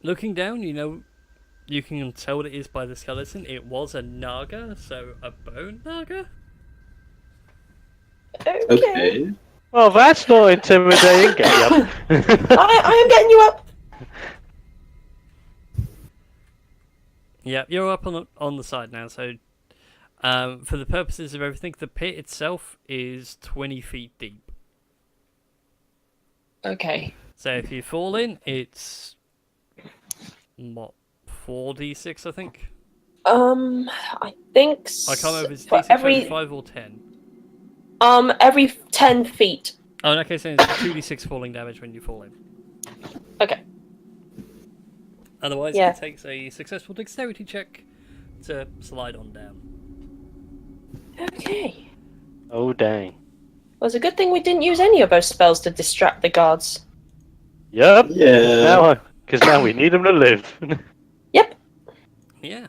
Speaker 1: Looking down, you can tell what it is by the skeleton. It was a naga, so a bone naga?
Speaker 3: Okay.
Speaker 2: Well, that's not intimidating. Get you up.
Speaker 4: I am getting you up.
Speaker 1: Yeah, you're up on the side now, so for the purposes of everything, the pit itself is 20 feet deep.
Speaker 4: Okay.
Speaker 1: So if you fall in, it's... what, 4d6, I think?
Speaker 4: I think
Speaker 1: I can't remember if it's
Speaker 4: for
Speaker 1: d6
Speaker 4: every
Speaker 1: 25 or 10.
Speaker 4: every 10 feet.
Speaker 1: Oh, in that case, then it's 2d6 falling damage when you fall in.
Speaker 4: Okay.
Speaker 1: Otherwise,
Speaker 4: Yeah.
Speaker 1: it takes a successful dexterity check to slide on down.
Speaker 4: Okay.
Speaker 2: Oh, dang.
Speaker 4: Well, it's a good thing we didn't use any of those spells to distract the guards.
Speaker 2: Yep.
Speaker 3: Yeah.
Speaker 2: Because now we need them to live.
Speaker 4: Yep.
Speaker 1: Yeah.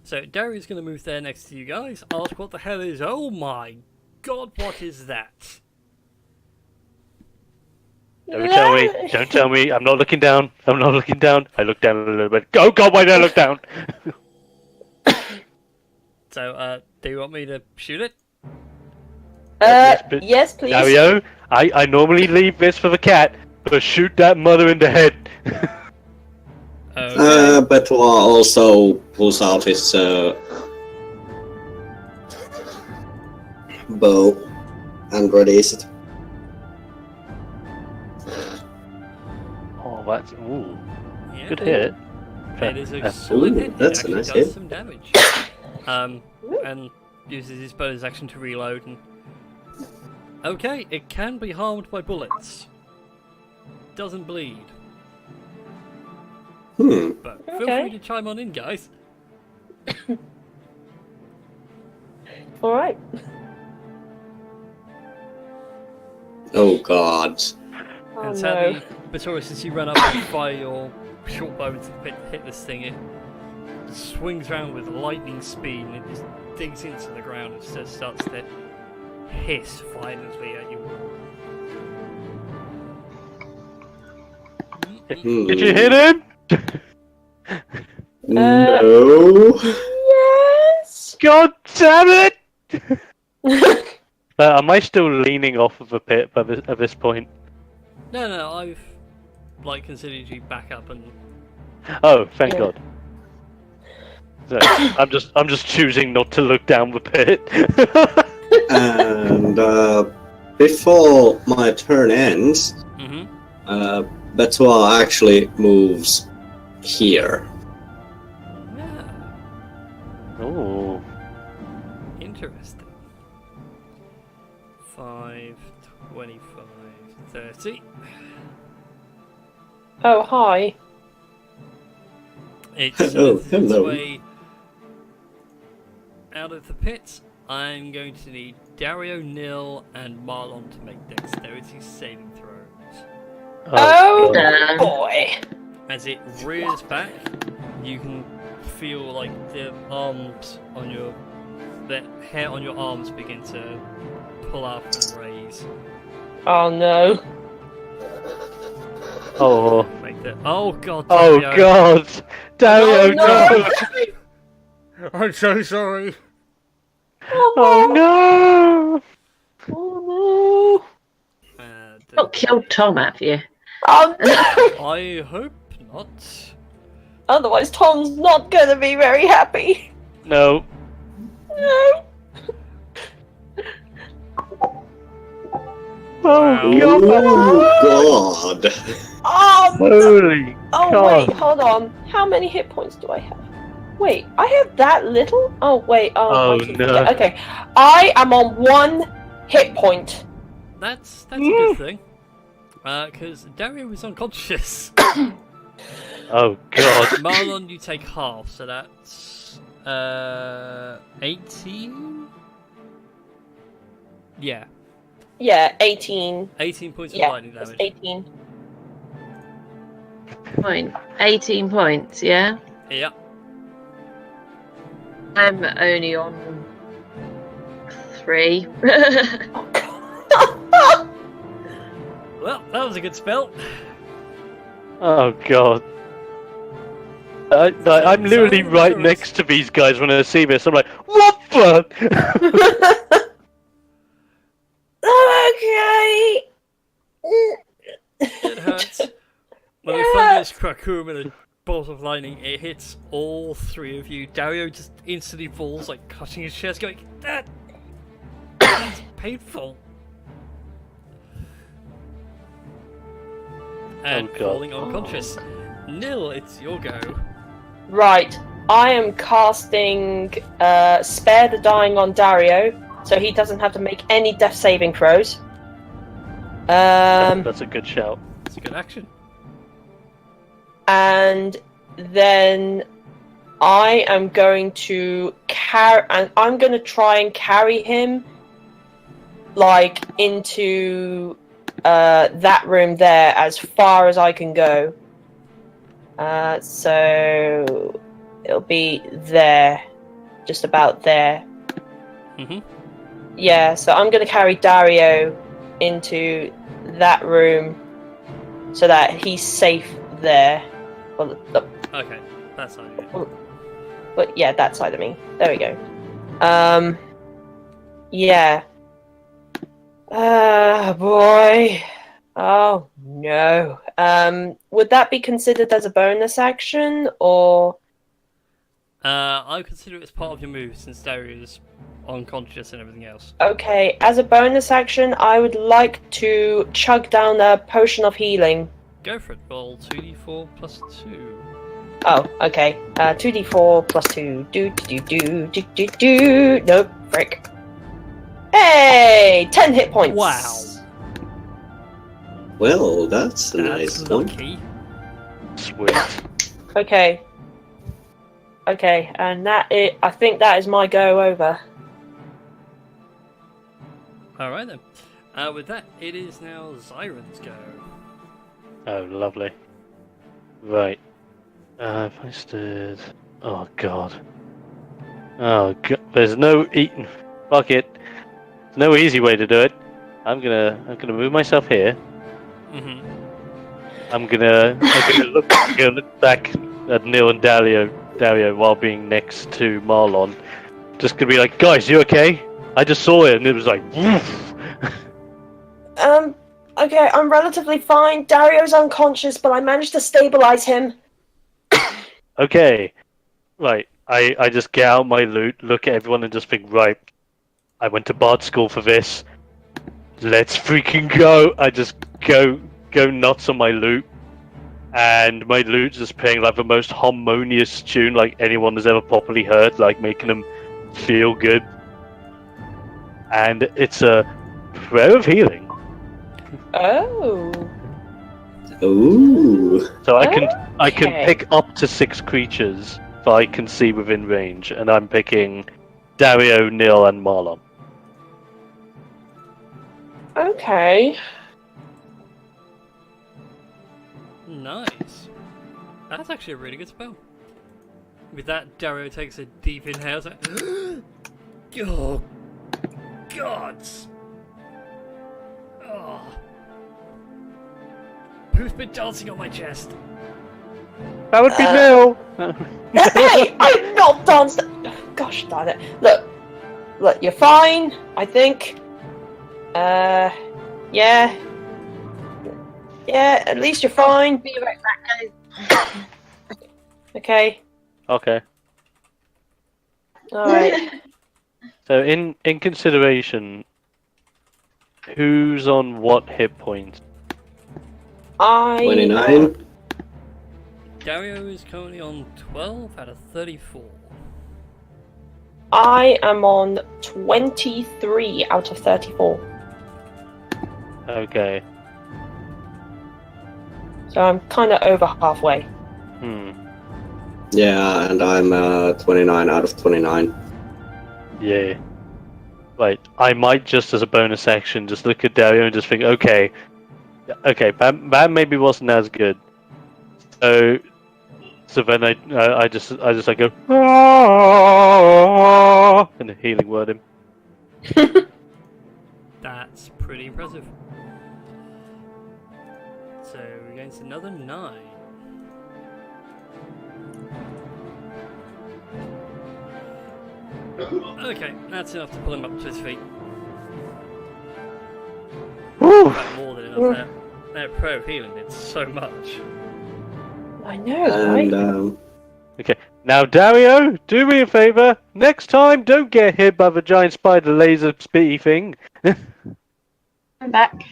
Speaker 1: So Darius going to move there next to you guys. Ask what the hell is... Oh my god, what is that?
Speaker 2: Don't tell me. Don't tell me. I'm not looking down. I'm not looking down. I look down a little bit. Oh God, why did I look down?
Speaker 1: So, do you want me to shoot it?
Speaker 2: but-
Speaker 4: Yes, please.
Speaker 2: Dario, I normally leave this for the cat, but shoot that mother in the head.
Speaker 1: Okay.
Speaker 3: Betois also pulls out his bow and readies it.
Speaker 2: Oh, that's ooh,
Speaker 1: Yeah.
Speaker 2: good hit.
Speaker 1: It is a solid hit. It
Speaker 3: that's a
Speaker 1: actually
Speaker 3: nice
Speaker 1: does
Speaker 3: hit.
Speaker 1: some damage. And uses his bonus action to reload. And... okay, it can be harmed by bullets. Doesn't bleed. But feel
Speaker 4: Okay.
Speaker 1: free to chime on in, guys.
Speaker 4: All right.
Speaker 3: Oh God.
Speaker 4: Oh,
Speaker 1: And
Speaker 4: no.
Speaker 1: sadly, Batoris, as you run up and fire your short bow into the pit to hit this thing, it swings around with lightning speed and it just digs into the ground and just starts to hiss violently at you.
Speaker 2: Did you hit him?
Speaker 3: No.
Speaker 4: Yes.
Speaker 2: God damn it! Am I still leaning off of the pit at this point?
Speaker 1: No, I've considered you back up and
Speaker 2: Oh, thank
Speaker 4: Yeah.
Speaker 2: God. So, I'm just choosing not to look down the pit.
Speaker 3: And before my turn ends, Betois actually moves here.
Speaker 1: yeah,
Speaker 2: Oh.
Speaker 1: interesting. 5, 25, 30.
Speaker 4: Oh, hi.
Speaker 1: It's
Speaker 3: Hello,
Speaker 1: its
Speaker 3: hello.
Speaker 1: way out of the pit. I'm going to need Dario, Nil, and Marlon to make dexterity saving throws.
Speaker 4: Oh,
Speaker 2: God.
Speaker 4: boy.
Speaker 1: As it rears back, you can feel like the hair on your arms begin to pull up and raise.
Speaker 4: Oh, no.
Speaker 2: Oh.
Speaker 1: Make the God!
Speaker 2: Oh
Speaker 1: Dario.
Speaker 2: God! Dario,
Speaker 4: Oh, no.
Speaker 2: no!
Speaker 1: I'm so sorry.
Speaker 2: Oh no!
Speaker 4: Oh,
Speaker 5: What, killed Tom, have you?
Speaker 4: No!
Speaker 1: I hope not.
Speaker 4: Otherwise, Tom's not gonna be very happy.
Speaker 2: No.
Speaker 4: No.
Speaker 2: Oh,
Speaker 3: Oh God!
Speaker 2: holy
Speaker 4: Oh
Speaker 2: God.
Speaker 4: wait, hold on. How many hit points do I have? Wait, I have that little? Oh wait,
Speaker 2: Oh,
Speaker 4: my-
Speaker 2: no.
Speaker 4: yeah, okay. I am on 1 hit point.
Speaker 1: That's a good thing. Because Dario was unconscious.
Speaker 2: Oh God.
Speaker 1: Marlon, you take half, so that's 18. Yeah,
Speaker 4: Yeah, 18.
Speaker 1: 18 points of
Speaker 4: Yeah,
Speaker 1: lightning
Speaker 4: it's
Speaker 1: damage.
Speaker 4: 18.
Speaker 5: 18 points, yeah?
Speaker 1: Yeah.
Speaker 5: I'm only on 3.
Speaker 1: Well, that was a good spell.
Speaker 2: Oh God. I'm literally right next to these guys when I see this. I'm like, what the?
Speaker 4: Okay.
Speaker 1: It hurts. When we find this Krakum and a bolt of lightning, it hits all 3 of you. Dario just instantly falls, like clutching his chest, going, that's painful. And
Speaker 2: Oh, God.
Speaker 1: falling unconscious. Nil, it's your go.
Speaker 4: Right, I am casting Spare the Dying on Dario, so he doesn't have to make any death saving throws.
Speaker 2: That's a good shout.
Speaker 1: It's a good action.
Speaker 4: And then I am going to I'm going to try and carry him, like, into that room there as far as I can go. So it'll be there, just about there.
Speaker 1: Mhm.
Speaker 4: Yeah, so I'm going to carry Dario into that room so that he's safe there. Well,
Speaker 1: Okay, that's fine.
Speaker 4: but yeah, that side of me. There we go. Yeah. Boy. Oh no. Would that be considered as a bonus action, or?
Speaker 1: I consider it as part of your move since Dario's unconscious and everything else.
Speaker 4: Okay, as a bonus action, I would like to chug down a potion of healing.
Speaker 1: Go for it. Roll 2d4 plus 2.
Speaker 4: Oh, okay. 2d4 plus 2. Do. Nope, frick. Hey! 10 hit points!
Speaker 1: Wow.
Speaker 3: Well, that's a nice
Speaker 1: That's
Speaker 3: one.
Speaker 1: lucky.
Speaker 2: Sweet.
Speaker 4: Okay. Okay, and I think that is my go over.
Speaker 1: Alright then. With that, it is now Zyron's go.
Speaker 2: Oh, lovely. Right. If I stood... Oh, God. Oh, God. There's no eating... Fuck it. There's no easy way to do it. I'm gonna move myself here.
Speaker 1: Mm-hmm.
Speaker 2: I'm gonna look back at Neil and Dario while being next to Marlon. Just gonna be like, guys, you okay? I just saw it and it was like, woof.
Speaker 4: Okay, I'm relatively fine. Dario's unconscious, but I managed to stabilize him.
Speaker 2: Okay. Right. I just get out my loot, look at everyone and just think, right, I went to bard school for this. Let's freaking go. I just go nuts on my loot. And my loot's just playing like the most harmonious tune like anyone has ever properly heard, like making them feel good. And it's a prayer of healing.
Speaker 4: Oh.
Speaker 3: Ooh.
Speaker 2: So I can
Speaker 4: Okay.
Speaker 2: pick up to 6 creatures that I can see within range, and I'm picking Dario, Neil, and Marlon.
Speaker 4: Okay.
Speaker 1: Nice. That's actually a really good spell. With that, Dario takes a deep inhale. It's like, oh, gods. Oh. Who's been dancing on my chest?
Speaker 2: That would be Neil!
Speaker 4: Hey, I'm not danced. Gosh darn it! Look, you're fine. I think. Yeah. Yeah, at least you're fine.
Speaker 5: Be right back, guys.
Speaker 4: Okay.
Speaker 2: Okay.
Speaker 4: Alright.
Speaker 2: So in consideration, who's on what hit point?
Speaker 3: 29.
Speaker 1: Dario is currently on 12 out of 34.
Speaker 4: I am on 23 out of 34.
Speaker 2: Okay.
Speaker 4: So I'm kind of over halfway.
Speaker 3: Yeah, and I'm 29 out of 29.
Speaker 2: Yeah. Right. I might just as a bonus action just look at Dario and just think, okay, that maybe wasn't as good. So then I just like go and healing word him.
Speaker 1: That's pretty impressive. So against another 9. Okay, that's enough to pull him up to his feet.
Speaker 2: Woo!
Speaker 1: Quite more than enough. That prayer of healing did so much.
Speaker 4: I know, right?
Speaker 3: And
Speaker 2: Okay, now Dario, do me a favor. Next time, don't get hit by the giant spider laser spitty thing.
Speaker 5: I'm back.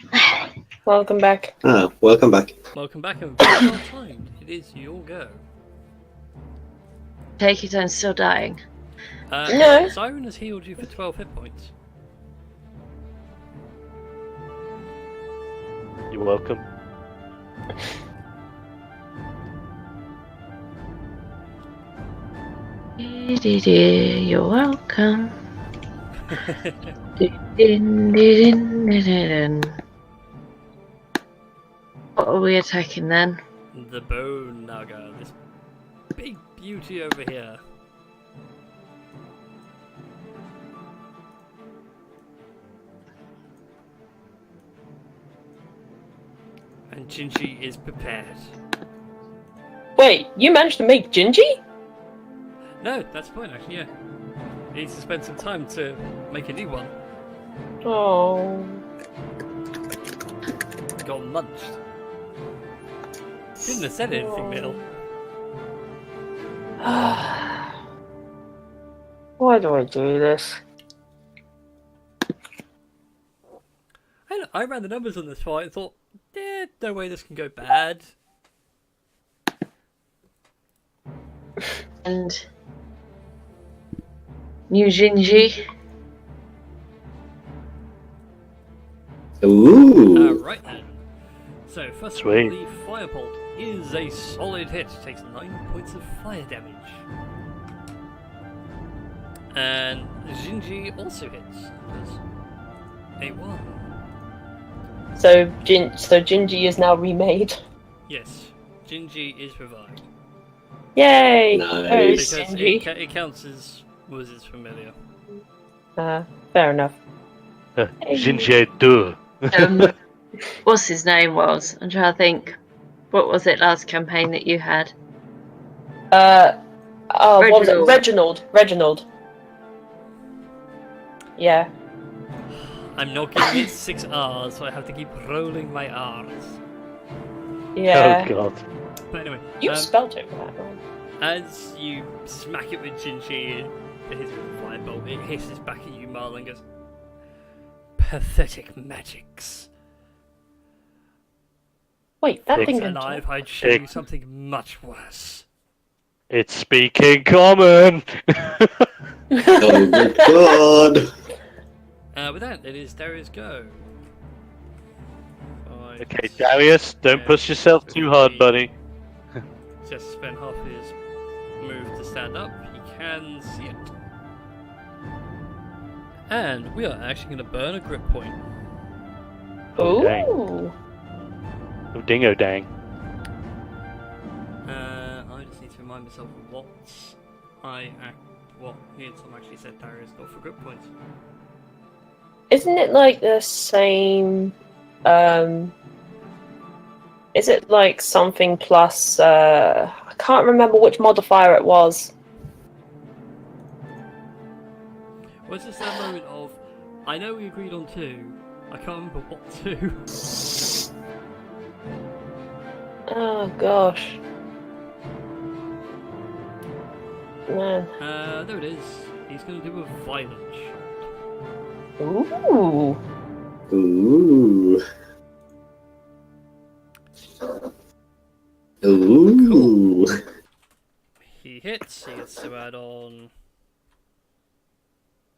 Speaker 4: Welcome back.
Speaker 3: welcome back.
Speaker 1: Welcome back and very well timed. It is your go.
Speaker 5: Take it, I'm still dying.
Speaker 4: No.
Speaker 1: Siren has healed you for 12 hit points.
Speaker 2: You're welcome.
Speaker 5: You're welcome. What are we attacking then?
Speaker 1: The Bone Naga, this big beauty over here. And Gingy is prepared.
Speaker 4: Wait, you managed to make Gingy?
Speaker 1: No, that's the point actually, yeah. He needs to spend some time to make a new one.
Speaker 4: Oh.
Speaker 1: Got munched. Shouldn't have said anything, Neil.
Speaker 4: Why do I do this?
Speaker 1: I ran the numbers on this fight and thought, no way this can go bad.
Speaker 5: And new Gingy.
Speaker 3: Ooh.
Speaker 1: Right then. So, first
Speaker 2: Sweet.
Speaker 1: of all, the Firebolt is a solid hit. Takes 9 points of fire damage. And Gingy also hits. Does a 1.
Speaker 4: So Gingy is now remade.
Speaker 1: Yes, Gingy is revived.
Speaker 4: Yay!
Speaker 3: Nice.
Speaker 1: Because
Speaker 4: Gingy.
Speaker 1: it counts as was its familiar.
Speaker 4: Fair enough.
Speaker 2: Jinjie 2.
Speaker 5: What's his name was? I'm trying to think. What was it last campaign that you had?
Speaker 4: What was it? Reginald. Yeah.
Speaker 1: I'm not giving it 6 R's, so I have to keep rolling my R's.
Speaker 4: Yeah.
Speaker 2: Oh god.
Speaker 1: But anyway,
Speaker 4: You spelled it right.
Speaker 1: as you smack it with Gingy and his firebolt, it hisses back at you, Marl, and goes, "Pathetic magics."
Speaker 4: Wait, that thing
Speaker 1: And
Speaker 4: can talk.
Speaker 1: I'd show you something much worse.
Speaker 2: It's speaking common!
Speaker 3: Oh my god.
Speaker 1: With that, it is Darius' go. 5,
Speaker 2: Okay, Darius, don't push yourself too hard, buddy.
Speaker 1: Just spent half his move to stand up. He can see it. And we are actually going to burn a grip point.
Speaker 2: Oh, dang.
Speaker 4: Ooh.
Speaker 2: Oh, dingo dang.
Speaker 1: I just need to remind myself what Neilson actually said Darius got for grip points.
Speaker 4: Isn't it like the same? Is it like something plus? I can't remember which modifier it was.
Speaker 1: Was this that moment of, I know we agreed on 2, I can't remember what 2.
Speaker 4: Oh gosh. Man.
Speaker 1: There it is. He's going to do a violent shot.
Speaker 4: Ooh.
Speaker 3: Ooh. Ooh.
Speaker 1: He hits. He gets to add on.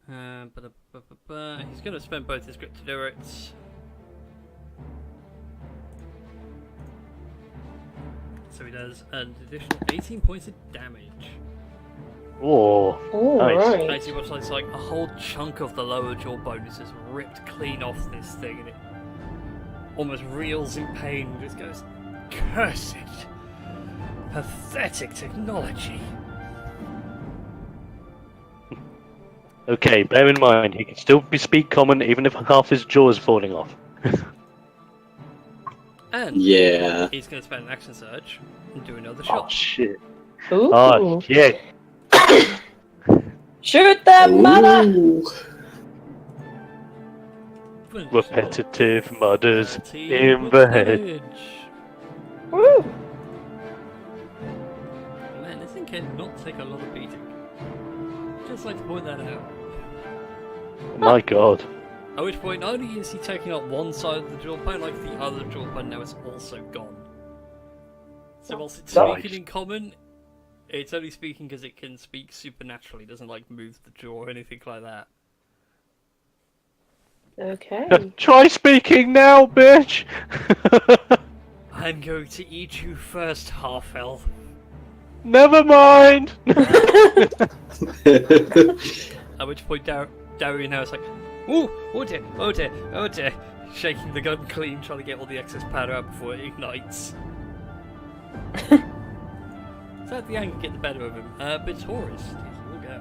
Speaker 1: He's going to spend both his grip to do it. So he does an additional 18 points of damage.
Speaker 2: Oh, nice.
Speaker 4: Right.
Speaker 1: As you watch, it's like a whole chunk of the lower jawbone is just ripped clean off this thing, and it almost reels in pain and just goes, "Cursed, pathetic technology."
Speaker 2: Okay, bear in mind, he can still speak common even if half his jaw is falling off.
Speaker 1: And
Speaker 3: Yeah.
Speaker 1: he's going to spend an action surge and do another
Speaker 2: Oh,
Speaker 1: shot.
Speaker 2: shit.
Speaker 4: Ooh.
Speaker 2: Oh, shit.
Speaker 4: Shoot that mother!
Speaker 3: Ooh.
Speaker 2: Repetitive mutters
Speaker 1: 13
Speaker 2: in
Speaker 1: with
Speaker 2: the head.
Speaker 1: damage.
Speaker 4: Woo!
Speaker 1: Man, this thing can not take a lot of beating. Just like to point that out.
Speaker 2: Oh my god.
Speaker 1: At which point, not only is he taking up one side of the jawbone, like the other jawbone now is also gone. So whilst it's
Speaker 2: Nice.
Speaker 1: speaking in common, it's only speaking because it can speak supernaturally. It doesn't like move the jaw or anything like that.
Speaker 4: Okay.
Speaker 2: Try speaking now, bitch!
Speaker 1: I'm going to eat you first, half-elf.
Speaker 2: Never mind!
Speaker 1: At which point, Darian now is like, "Ooh, oh dear, oh dear, oh dear," shaking the gun clean, trying to get all the excess powder out before it ignites. So the anger get the better of him. But Taurus, we'll go.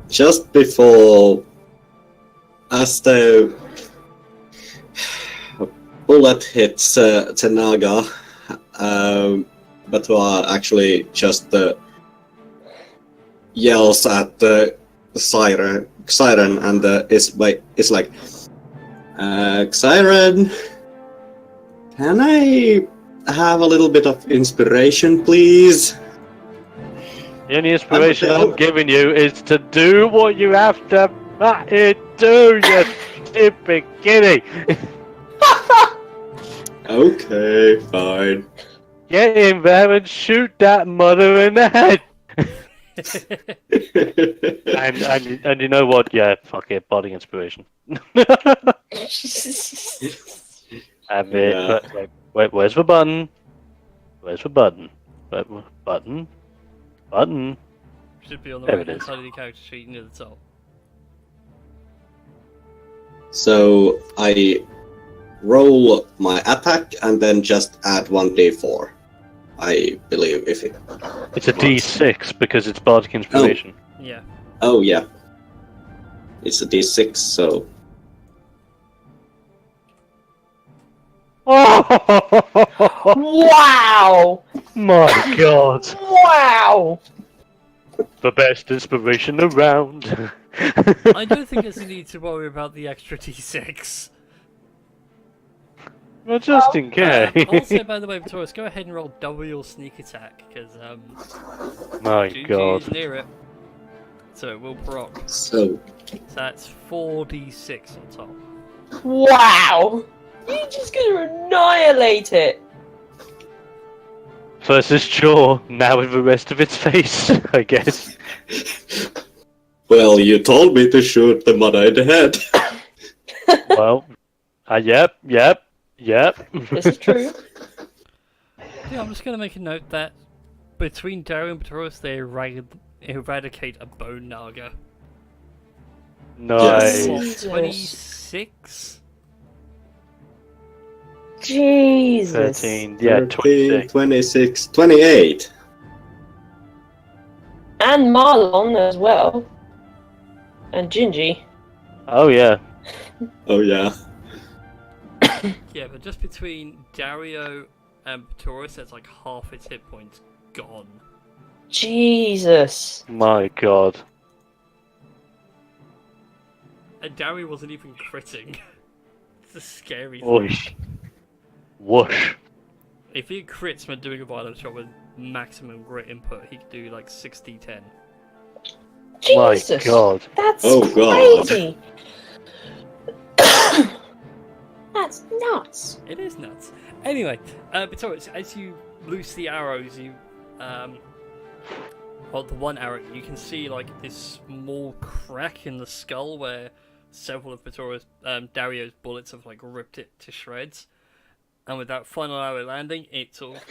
Speaker 3: Just before, as the bullet hits Tenaga, Batua actually just yells at the siren and is like, Siren, can I have a little bit of inspiration, please?
Speaker 2: The only inspiration I'm giving you is to do what you have to fucking do, you stupid kitty!
Speaker 3: Okay, fine.
Speaker 2: Get in there and shoot that mother in the head! and you know what? Yeah, fuck it, body inspiration. Have it.
Speaker 3: Yeah.
Speaker 2: Wait, where's the button? Where's the button? Button? Button?
Speaker 1: Should be on the
Speaker 2: There
Speaker 1: right
Speaker 2: it
Speaker 1: hand
Speaker 2: is.
Speaker 1: side of the character sheet near the top.
Speaker 3: So I roll my attack and then just add 1d4. I believe if it.
Speaker 2: It's a D6 because it's bardic inspiration.
Speaker 1: Yeah.
Speaker 3: Oh yeah. It's a d6, so
Speaker 4: Wow!
Speaker 2: My god!
Speaker 4: Wow!
Speaker 2: The best inspiration around.
Speaker 1: I don't think there's a need to worry about the extra d6.
Speaker 2: Well, just in case.
Speaker 1: Also, by the way, Taurus, go ahead and roll double your sneak attack, because
Speaker 2: My
Speaker 1: GG is
Speaker 2: god.
Speaker 1: near it. So it will proc.
Speaker 3: so
Speaker 1: So that's 4d6 on top.
Speaker 4: Wow! You're just gonna annihilate it!
Speaker 2: First its jaw, now with the rest of its face, I guess.
Speaker 3: well, you told me to shoot the mother in the head.
Speaker 2: Well, yep.
Speaker 4: This is true.
Speaker 1: Yeah, I'm just going to make a note that between Dario and Taurus, they eradicate a bone naga.
Speaker 2: Nice.
Speaker 3: Yes.
Speaker 4: Jesus.
Speaker 1: 26?
Speaker 4: Jesus.
Speaker 2: 13, yeah,
Speaker 3: 13,
Speaker 2: 26.
Speaker 3: 26, 28.
Speaker 4: And Marlon as well. And Gingy.
Speaker 2: Oh yeah.
Speaker 3: Oh yeah.
Speaker 1: Yeah, but just between Dario and Taurus, that's like half its hit points gone.
Speaker 4: Jesus.
Speaker 2: My god.
Speaker 1: And Dario wasn't even critting. It's a scary thing.
Speaker 2: Oy. whoosh.
Speaker 1: If he crits when doing a violent shot with maximum grit input, he could do like 6d10.
Speaker 4: Jesus,
Speaker 2: My God.
Speaker 4: that's
Speaker 3: Oh, God.
Speaker 4: crazy. That's nuts.
Speaker 1: It is nuts. Anyway, Victoria, as you loose the arrows, you, well, the one arrow, you can see like this small crack in the skull where several of Dario's bullets have like ripped it to shreds. And with that final arrow landing, it sort of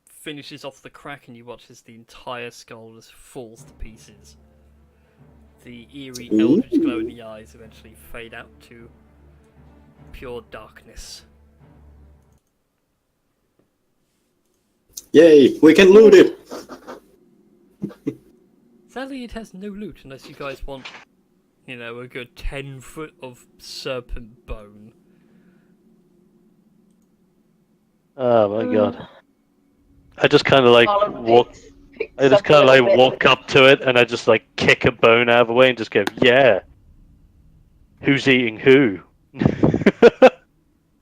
Speaker 1: finishes off the crack, and you watch as the entire skull just falls to pieces. The eerie eldritch glow in the eyes eventually fade out to pure darkness.
Speaker 3: Yay, we can loot it!
Speaker 1: Sadly, it has no loot unless you guys want, you know, a good 10 foot of serpent bone.
Speaker 2: Oh my God. I just kind of like walk. I just kind of like walk up to it and I just like kick a bone out of the way and just go, yeah. Who's eating who?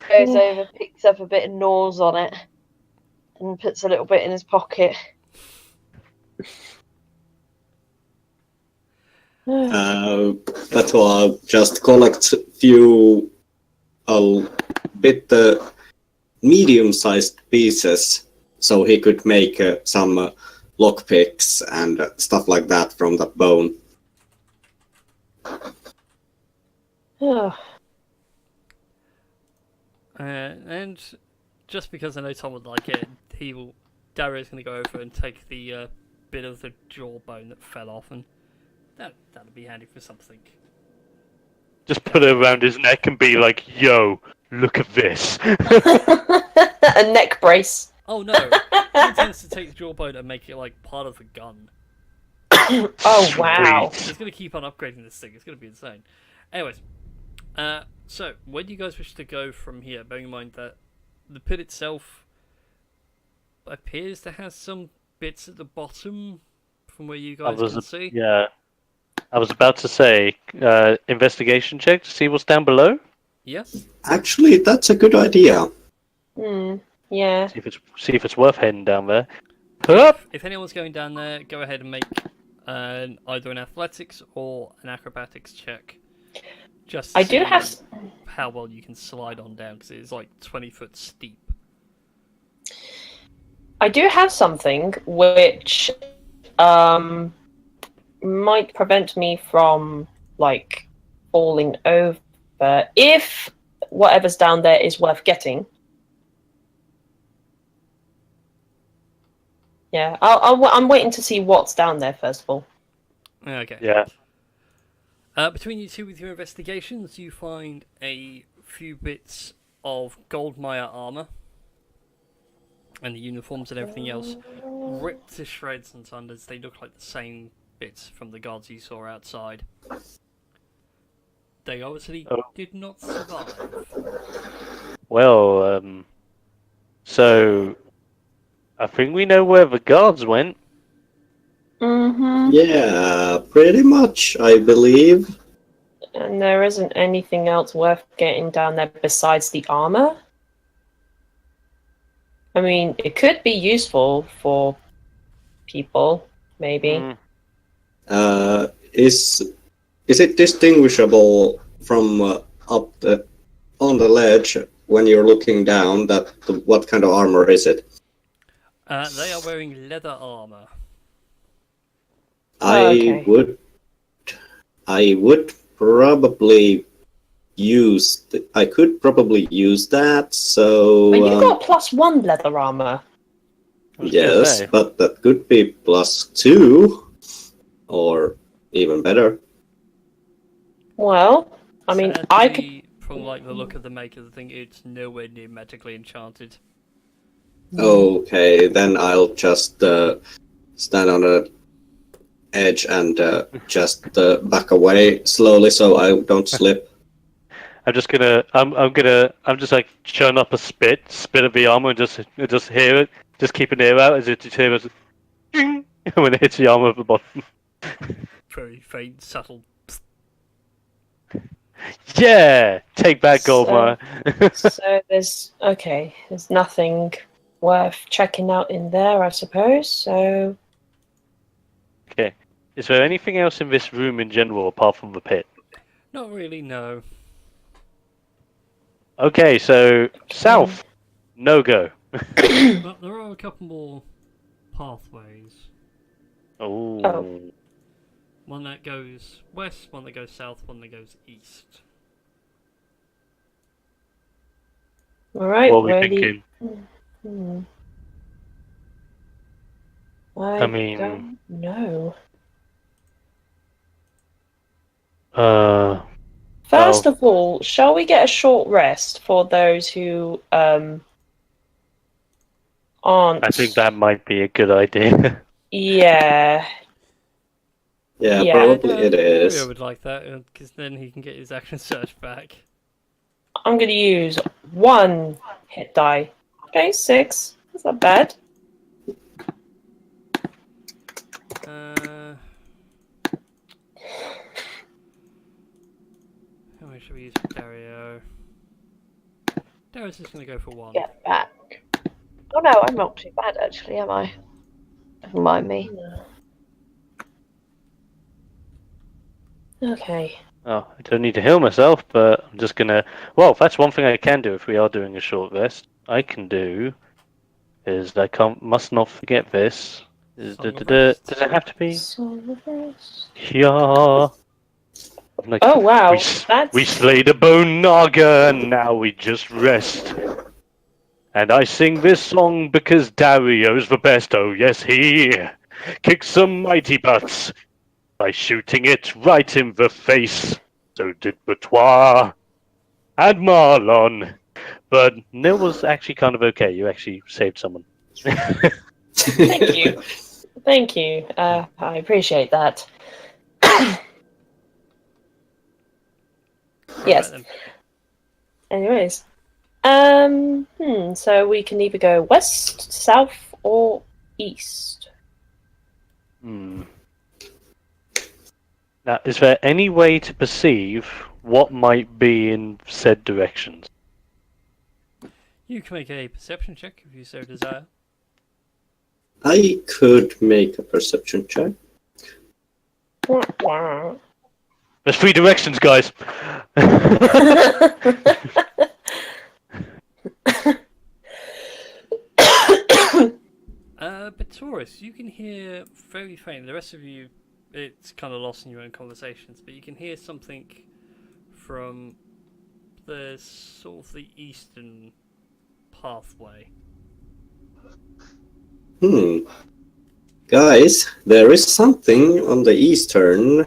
Speaker 5: Goes over, picks up a bit of gnaws on it, and puts a little bit in his pocket.
Speaker 3: That's why I'll just collect a few medium-sized pieces so he could make some lockpicks and stuff like that from that bone.
Speaker 1: And just because I know Tom would like it, Dario's going to go over and take the bit of the jawbone that fell off, and that'll be handy for something.
Speaker 2: Just put it around his neck and be like, yo, look at this.
Speaker 4: A neck brace.
Speaker 1: Oh no, he intends to take the jawbone and make it like part of the gun.
Speaker 4: Oh wow.
Speaker 1: He's going to keep on upgrading this thing, it's going to be insane. Anyways, so where do you guys wish to go from here, bearing in mind that the pit itself appears to have some bits at the bottom from where you guys can see?
Speaker 2: Yeah. I was about to say, investigation check to see what's down below?
Speaker 1: Yeah.
Speaker 3: Actually, that's a good idea.
Speaker 4: Yeah.
Speaker 2: See if it's worth heading down there. Hup!
Speaker 1: If anyone's going down there, go ahead and make either an athletics or an acrobatics check. Just to see how well you can slide on down, because it's like 20 foot steep.
Speaker 4: I do have something which might prevent me from like falling over if whatever's down there is worth getting. Yeah, I'm waiting to see what's down there first of all.
Speaker 1: Okay.
Speaker 2: Yeah.
Speaker 1: Between you two with your investigations, you find a few bits of Goldmire armor and the uniforms and everything else ripped to shreds and sunders. They look like the same bits from the guards you saw outside. They obviously did not survive.
Speaker 2: Well, so I think we know where the guards went.
Speaker 4: Mm-hmm.
Speaker 3: Yeah, pretty much, I believe.
Speaker 4: And there isn't anything else worth getting down there besides the armor. I mean, it could be useful for people, maybe.
Speaker 3: Is it distinguishable from on the ledge when you're looking down? What kind of armor is it?
Speaker 1: They are wearing leather armor.
Speaker 3: I would probably use. I could probably use that. So.
Speaker 4: But you got +1 leather armor.
Speaker 3: Yes, but that could be +2, or even better.
Speaker 4: Well, I mean, I could.
Speaker 1: From like the look of the maker, I think it's nowhere near magically enchanted.
Speaker 3: Okay, then I'll just stand on the edge and just back away slowly so I don't slip.
Speaker 2: I'm just like churn up a spit of the armor and just hear it, just keep an ear out as it hears when it hits the armor at the bottom.
Speaker 1: Very faint, subtle.
Speaker 2: Yeah! Take back Goldmire.
Speaker 4: So there's nothing worth checking out in there, I suppose. So
Speaker 2: Okay. Is there anything else in this room in general apart from the pit?
Speaker 1: Not really, no.
Speaker 2: Okay, so south, no go.
Speaker 1: But there are a couple more pathways.
Speaker 2: Oh.
Speaker 1: One that goes west, one that goes south, one that goes east.
Speaker 4: all right,
Speaker 2: What are we
Speaker 4: where do
Speaker 2: thinking?
Speaker 4: Hmm.
Speaker 2: I mean-
Speaker 4: don't know. First
Speaker 2: Well-
Speaker 4: of all, shall we get a short rest for those who aren't?
Speaker 2: I think that might be a good idea.
Speaker 4: Yeah.
Speaker 3: Yeah,
Speaker 4: Yeah.
Speaker 3: probably it
Speaker 1: Mario
Speaker 3: is.
Speaker 1: would like that, because then he can get his action surge back.
Speaker 4: I'm gonna use 1 hit die. Okay, 6. That's not bad.
Speaker 1: How much should we use for Dario? Dario's just going to go for 1.
Speaker 5: Get back. Oh no, I'm not too bad actually, am I? Never mind me.
Speaker 4: Okay.
Speaker 2: Oh, I don't need to heal myself, but I'm just gonna. Well, that's one thing I can do if we are doing a short rest. I can do is must not forget this. Does
Speaker 1: Song of
Speaker 2: it
Speaker 1: Rest.
Speaker 2: have to be?
Speaker 4: Song of Rest.
Speaker 2: Yeah. Like,
Speaker 4: Oh wow,
Speaker 2: we slayed a bone naga and now we just rest. And I sing this song because Dario's the best. Oh yes, he kicks some mighty butts by shooting it right in the face. So did Boutoir and Marlon. But Nil was actually kind of okay. You actually saved someone.
Speaker 4: Thank you. Thank you. I appreciate that. Yes.
Speaker 1: Right,
Speaker 4: Anyways. So we can either go west, south, or east.
Speaker 2: Hmm. Now, is there any way to perceive what might be in said directions?
Speaker 1: you can make a perception check if you so desire.
Speaker 3: I could make a perception check.
Speaker 2: There's 3 directions, guys.
Speaker 1: But Taurus, you can hear very faintly. The rest of you, it's kind of lost in your own conversations, but you can hear something from the sort of the eastern pathway.
Speaker 3: Guys, there is something on the eastern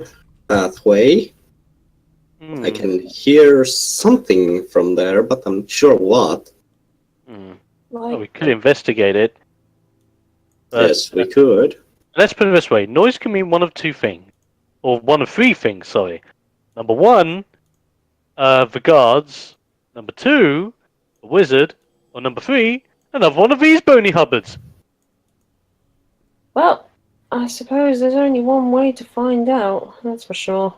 Speaker 3: pathway.
Speaker 2: Hmm.
Speaker 3: I can hear something from there, but I'm not sure what.
Speaker 2: Well, we could investigate it.
Speaker 3: Yes, we could.
Speaker 2: Let's put it this way. Noise can mean one of 2 things. Or one of 3 things, sorry. Number 1, the guards. Number 2, a wizard. Or number 3, another one of these bony hubbards.
Speaker 4: Well, I suppose there's only one way to find out, that's for sure.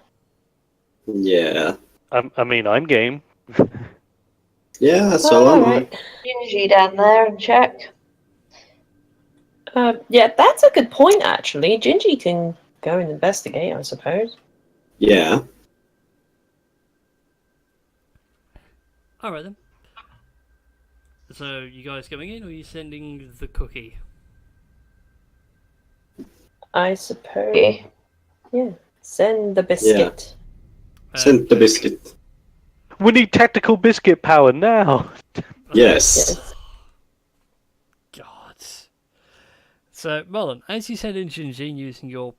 Speaker 3: Yeah.
Speaker 2: I mean, I'm game.
Speaker 3: Yeah, so am I.
Speaker 4: Alright.
Speaker 5: Gingy down there and check.
Speaker 4: Yeah, that's a good point, actually. Gingy can go and investigate, I suppose.
Speaker 3: Yeah.
Speaker 1: Alright then. So, you guys going in, or are you sending the cookie?
Speaker 4: I suppose. Yeah. Send the biscuit.
Speaker 3: Send the biscuit.
Speaker 2: We need tactical biscuit power now.
Speaker 3: Yes.
Speaker 4: Yes.
Speaker 1: God. So, Marlon, as you said in Gingy, using your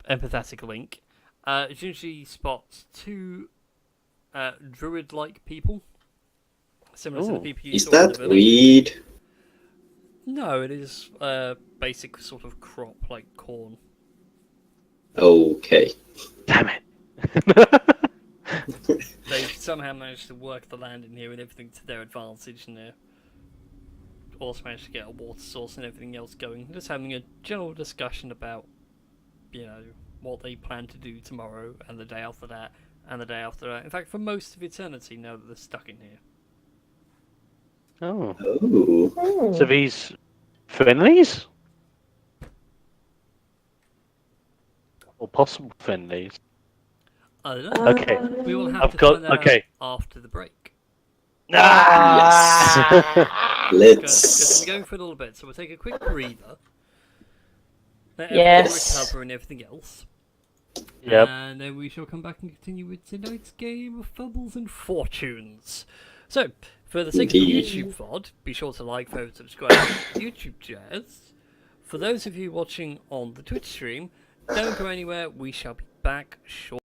Speaker 1: empathetic link, Gingy spots 2 druid-like people. Similar to the people you
Speaker 3: Is
Speaker 1: saw in the
Speaker 3: that
Speaker 1: village.
Speaker 3: weed?
Speaker 1: No, it is basic sort of crop, like corn.
Speaker 3: Okay.
Speaker 2: Damn it.
Speaker 1: They've somehow managed to work the land in here and everything to their advantage, and they're also managed to get a water source and everything else going. Just having a general discussion about, what they plan to do tomorrow and the day after that, and the day after that. In fact, for most of eternity, now that they're stuck in here.
Speaker 2: Oh.
Speaker 3: Oh.
Speaker 2: So these friendlies? Or possible friendlies?
Speaker 1: I don't know.
Speaker 2: Okay.
Speaker 1: We will have
Speaker 2: I've
Speaker 1: to
Speaker 2: got-
Speaker 1: find that
Speaker 2: okay.
Speaker 1: out after the break.
Speaker 2: Ah!
Speaker 1: Because
Speaker 3: Let's.
Speaker 1: we're going for a little bit, so we'll take a quick breather. Let
Speaker 4: Yes.
Speaker 1: everything recover and everything else.
Speaker 2: Yep.
Speaker 1: And then we shall come back and continue with tonight's game of Fumbles and Fortunes. So, for the sake of the
Speaker 3: Indeed.
Speaker 1: YouTube VOD, be sure to like, favorite, subscribe to YouTube jazz. For those of you watching on the Twitch stream, don't go anywhere, we shall be back shortly.